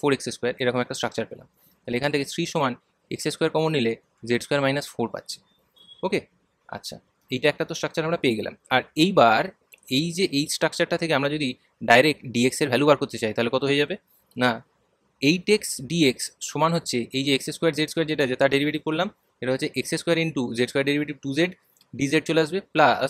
4x², এরকম একটা স্ট্রাকচার পেলাম। তাহলে এখান থেকে 3 সমান x² কমন নিলে z² - 4 পাচ্ছি। ওকে, আচ্ছা, এইটা একটা তো স্ট্রাকচার আমরা পেয়ে গেলাম। আর এইবার এই যে এই স্ট্রাকচারটা থেকে আমরা যদি ডাইরেক্ট dx এর ভ্যালু বার করতে চাই, তাহলে কত হয়ে যাবে না 8x dx সমান হচ্ছে এই যে x² z² যেটা আছে তার ডেরিভেটিভ করলাম, এটা হচ্ছে x² into z² derivative 2z dz চলে আসবে, প্লাস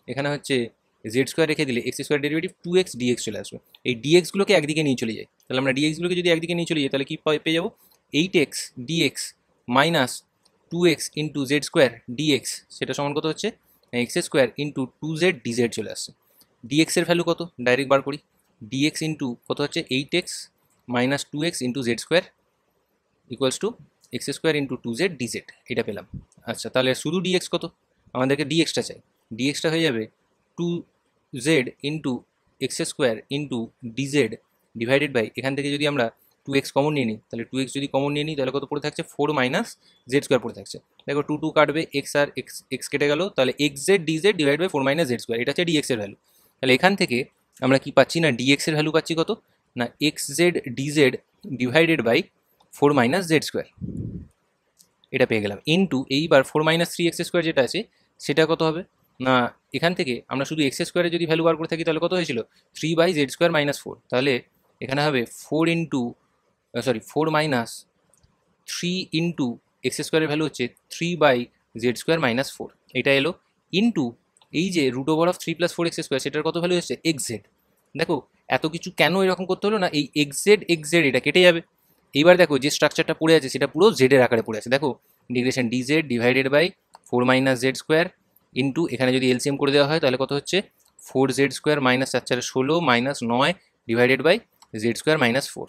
এখানে হচ্ছে z² রেখে দিলে x² ডেরিভেটিভ 2x dx চলে আসবে। এই dx গুলোকে একদিকে নিয়ে চলে যায়, তাহলে আমরা dx গুলোকে যদি একদিকে নিয়ে চলে যাই তাহলে কি পেয়ে যাবো 8x dx minus 2x into z² dx, সেটা সমান কত হচ্ছে x² ইন্টু 2z dz চলে আসছে। dx এর ভ্যালু কত ডাইরেক্ট বার করি, dx ইন্টু কত হচ্ছে 8x minus 2x into z² equals to x² into 2z dz, এটা পেলাম। আচ্ছা, তাহলে শুধু dx কত, আমাদেরকে dxটা চাই, dxটা হয়ে যাবে 2z into x² into dz divided by, এখান থেকে যদি আমরা 2x কমন নিয়ে নিই, তাহলে 2x যদি কমন নিয়ে নিই তাহলে কত পড়ে থাকছে 4 মাইনাস z² পড়ে থাকছে। দেখো 2 2 কাটবে, x আর x কেটে গেল, তাহলে xz dz divide by 4 minus z², এটা হচ্ছে dx এর ভ্যালু। তাহলে এখান থেকে আমরা কি পাচ্ছি না dx এর ভ্যালু পাচ্ছি কত না xz dz divided by 4 minus z², এটা পেয়ে গেলাম। ইন্টু এইবার 4 মাইনাস 3x² যেটা আছে সেটা কত হবে না, এখান থেকে আমরা শুধু x² যদি ভ্যালু বার করে থাকি তাহলে কত হয়েছিল 3/z² মাইনাস 4, তাহলে এখানে হবে 4 মাইনাস 3 ইন্টু x² এর ভ্যালু হচ্ছে 3/z² মাইনাস 4, এটা এলো ইন্টু এই যে √3 + 4x² সেটার কত ভ্যালু হচ্ছে xz। দেখো এত কিছু কেন এরকম করতে হলো না, এই xz এটা কেটে যাবে। এইবার দেখো যে স্ট্রাকচারটা পড়ে আছে সেটা পুরো জেড এর আকারে পড়ে আছে, দেখো integration dz divided by 4 minus z² into এখানে যদি এলসিএম করে দেওয়া হয় তাহলে কত হচ্ছে 4z² minus 4 16 minus 9 divided by z² minus 4।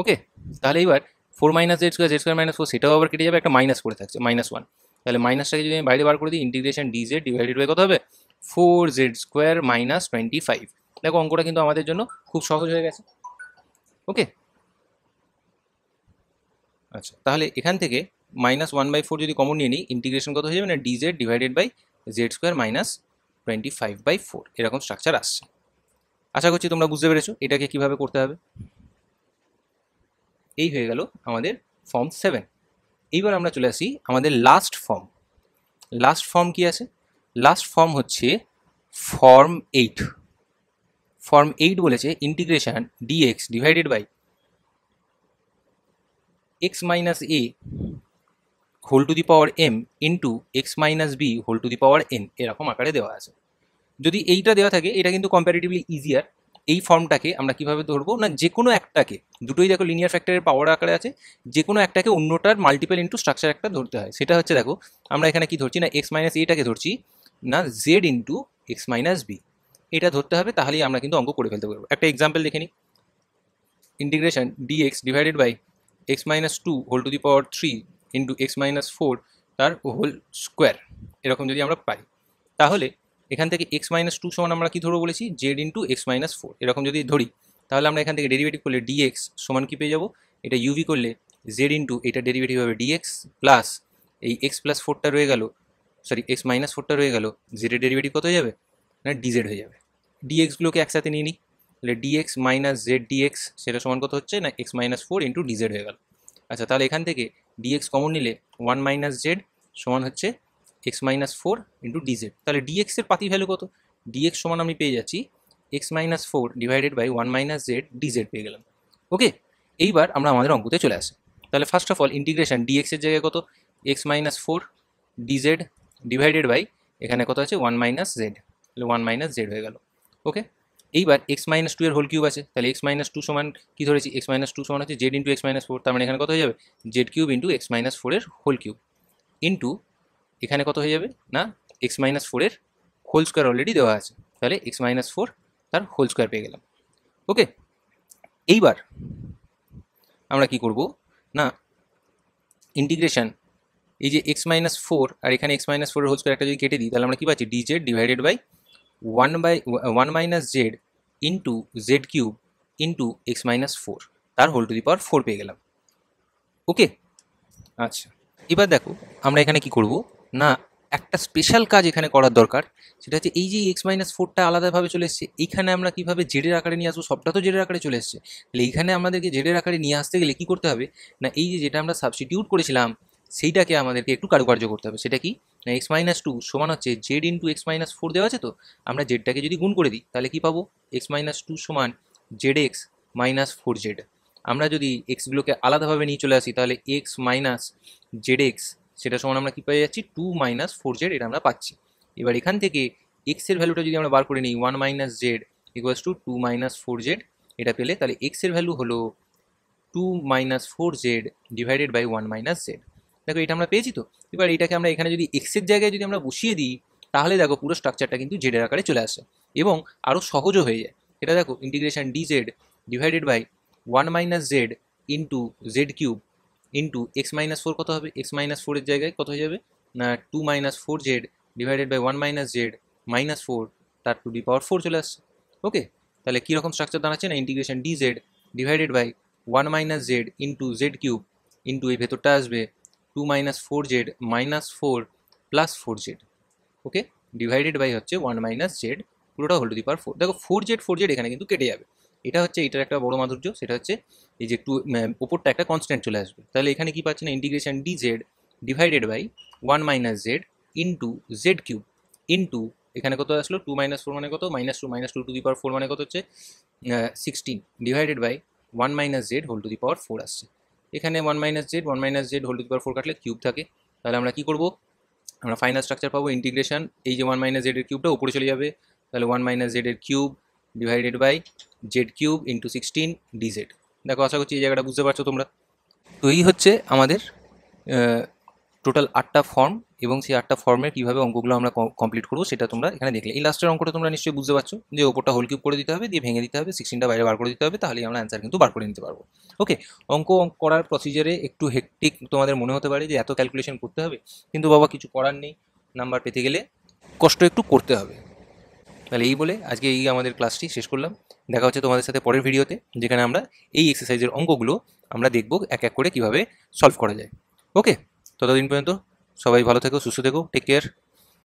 Okay, তাহলে এবার 4 মাইনাস z² মাইনাস 4 সেটাও আবার কেটে যাবে, একটা মাইনাস পড়ে থাকছে -1, তাহলে মাইনাসটাকে যদি আমি বাইরে বার করে দিই ইন্টিগ্রেশন dz ডিভাইডেড বাই কত হবে 4z² মাইনাস 25। দেখো অঙ্কটা কিন্তু আমাদের জন্য খুব সহজ হয়ে গেছে। ওকে, আচ্ছা, তাহলে এখান থেকে -1/4 যদি কমন নিয়ে নিই, ইন্টিগ্রেশন কত হয়ে যাবে না dz divided by z² minus 25/4, এরকম স্ট্রাকচার আসছে। আশা করছি তোমরা বুঝতে পেরেছো এটাকে কিভাবে করতে হবে। এই হয়ে গেল আমাদের ফর্ম 7। এইবার আমরা চলে আসি আমাদের লাস্ট ফর্ম। লাস্ট ফর্ম কি আছে, লাস্ট ফর্ম হচ্ছে ফর্ম 8। ফর্ম 8 বলেছে integration dx divided by x minus a whole to the power m into x minus b whole to the power n, এরকম আকারে দেওয়া আছে। যদি এইটা দেওয়া থাকে এটা কিন্তু কম্প্যারেটিভলি ইজিয়ার। এই ফর্মটাকে আমরা কিভাবে ধরবো না, যে কোনো একটাকে, দুটোই দেখো লিনিয়ার ফ্যাক্টরের পাওয়ার আকারে আছে, যে কোনো একটাকে অন্যটার মাল্টিপল ইন্টু স্ট্রাকচার একটা ধরতে হয়। সেটা হচ্ছে দেখো আমরা এখানে কি ধরছি না x মাইনাস এটাকে ধরছি না z into x minus b, এটা ধরতে হবে, তাহলেই আমরা কিন্তু অঙ্ক করে ফেলতে পারবো। একটা এক্সাম্পল দেখে নিই, integration dx divided by x minus 2 whole to the power 3 into x minus 4 তার হোল স্কোয়ার, এরকম যদি আমরা পাই, তাহলে এখান থেকে x মাইনাস 2 সমান আমরা কি ধরবো বলেছি z ইন্টু x মাইনাস 4, এরকম যদি ধরি তাহলে আমরা এখান থেকে ডেরিভেটিভ করলে dx সমান কি পেয়ে যাবো, এটা uv করলে z ইন্টু এটা ডেরিভেটিভ হবে dx প্লাস এই x প্লাস 4টা রয়ে গেল, সরি x মাইনাস 4টা রয়ে গেল, z এর ডেরিভেটিভ কত হয়ে যাবে না dz হয়ে যাবে। dx গুলোকে একসাথে নিয়ে নিই, তাহলে dx মাইনাস z dx সেটা সমান কত হচ্ছে না x মাইনাস 4 ইন্টু dz হয়ে গেল। আচ্ছা, তাহলে এখান থেকে dx কমন নিলে 1 মাইনাস z সমান হচ্ছে x মাইনাস 4 ইন্টু dz, তাহলে dx এর পাতি ভ্যালু কত, dx সমান আমি পেয়ে যাচ্ছি x minus 4 divided by 1 minus z dz পেয়ে গেলাম। ওকে, এইবার আমরা আমাদের অঙ্কতে চলে আসি। তাহলে first of all integration dx এর জায়গায় কত x minus 4 dz divided by এখানে কত আছে 1 মাইনাস z, তাহলে 1 মাইনাস z হয়ে গেল। ওকে, এইবার x মাইনাস 2 এর হোল কিউব আছে, তাহলে x মাইনাস 2 সমান কি ধরেছি x মাইনাস 2 সমান হচ্ছে z ইন্টু x মাইনাস 4, তার মানে এখানে কত হয়ে যাবে z cube into x minus 4 এর হোল কিউব ইন্টু এখানে কত হয়ে যাবে না x মাইনাস 4 এর হোল স্কোয়ার অলরেডি দেওয়া আছে, তাহলে x মাইনাস 4 তার হোল স্কোয়ার পেয়ে গেলাম। ওকে, এইবার আমরা কি করব না ইন্টিগ্রেশন এই যে এক্স মাইনাস ফোর আর এখানে এক্স মাইনাস ফোরের হোল স্কোয়ার একটা যদি কেটে দিই তাহলে আমরা কী পাচ্ছি dz divided by one minus z into z cube into x minus four তার whole to the power four পেয়ে গেলাম। ওকে, আচ্ছা এবার দেখো আমরা এখানে কি করব না, একটা স্পেশাল কাজ এখানে করার দরকার, সেটা হচ্ছে এই যে এক্স মাইনাস ফোরটা আলাদাভাবে চলে এসছে, এইখানে আমরা কীভাবে জেডের আকারে নিয়ে আসবো, সবটা তো জেডের আকারে চলে এসছে, তাহলে এইখানে আমাদেরকে জেডের আকারে নিয়ে আসতে গেলে কী করতে হবে না, এই যে যেটা আমরা সাবস্টিটিউট করেছিলাম সেইটাকে আমাদেরকে একটু কারুকার্য করতে হবে। সেটা কি না, এক্স মাইনাস টু সমান হচ্ছে Z into x minus four দেওয়া আছে, তো আমরা জেডটাকে যদি গুণ করে দিই তাহলে কী পাবো, এক্স মাইনাস টু সমান Z x minus four Z. আমরা যদি এক্সগুলোকে আলাদাভাবে নিয়ে চলে আসি তাহলে এক্স মাইনাস জেড এক্স সেটা সমান আমরা কী পেয়ে যাচ্ছি টু মাইনাস ফোর জেড, এটা আমরা পাচ্ছি। এবার এখান থেকে এক্সের ভ্যালুটা যদি আমরা বার করে নিই one minus z equals to two minus four z, এটা পেলে তাহলে এক্সের ভ্যালু হলো two minus four z divided by one minus z. দেখো এটা আমরা পেয়েছি তো। এবার এটাকে আমরা এখানে যদি এক্সের জায়গায় যদি আমরা বসিয়ে দিই তাহলে দেখো পুরো স্ট্রাকচারটা কিন্তু জেডের আকারে চলে আসে এবং আরও সহজও হয়ে যায়। এটা দেখো integration d z divided by one minus z into z cube into x minus four কত হবে, এক্স মাইনাস ফোরের জায়গায় কত হয়ে যাবে না two minus four z divided by one minus z minus four তার টু ডি পাওয়ার ফোর চলে আসছে। ওকে, তাহলে কীরকম স্ট্রাকচার দাঁড়াচ্ছে না, integration d z divided by one minus z into z cube into এই ভেতরটা আসবে two minus four z minus four plus four z. Okay, divided by হচ্ছে ওয়ান মাইনাস জেড পুরোটা whole to the power four. দেখো four z এখানে কিন্তু কেটে যাবে, এটা হচ্ছে এটার একটা বড় মাধুর্য, সেটা হচ্ছে এই যে ওপরটা একটা কনস্ট্যান্ট চলে আসবে। তাহলে এখানে কি পাচ্ছি না, integration d z divided by one minus z into z cube into এখানে কত আসলো টু মাইনাস ফোর মানে কত minus two to the power four মানে কত হচ্ছে 16 divided by one minus z whole to the power four আসছে। এখানে one minus z whole to the power four কাটলে কিউব থাকে, তাহলে আমরা কী করবো, আমরা ফাইনাল স্ট্রাকচার পাবো ইন্টিগ্রেশন এই যে ওয়ান মাইনাস জেডের কিউবটা উপরে চলে যাবে, তাহলে ওয়ান মাইনাস জেডের cube divided by z cube into 16 dz. দেখো আশা করছি এই জায়গাটা বুঝতে পারছো তোমরা। তো এই হচ্ছে আমাদের টোটাল 8টা ফর্ম এবং সেই 8টা ফর্মের কীভাবে অঙ্কগুলো আমরা কমপ্লিট করবো সেটা তোমরা এখানে দেখলে। এই লাস্টের অঙ্কটা তোমরা নিশ্চয়ই বুঝতে পারছো যে ওপরটা হোল কিউব করে দিতে হবে, দিয়ে ভেঙে দিতে হবে, 16টা বাইরে বার করে দিতে হবে, তাহলেই আমরা অ্যান্সার কিন্তু বার করে নিতে পারবো। ওকে, অঙ্ক করার প্রসিজারে একটু হেক্টিক তোমাদের মনে হতে পারে যে এত ক্যালকুলেশন করতে হবে, কিন্তু বাবা কিছু করার নেই, নাম্বার পেতে গেলে কষ্ট একটু করতে হবে। তাহলে এই বলে আজকে এই আমাদের ক্লাসটি শেষ করলাম। দেখা হচ্ছে তোমাদের সাথে পরের ভিডিওতে, যেখানে আমরা এই এক্সারসাইজের অঙ্কগুলো আমরা দেখবো এক এক করে কীভাবে সলভ করা যায়। ওকে, ততদিন পর্যন্ত সবাই ভালো থেকো, সুস্থ থেকো, টেক কেয়ার।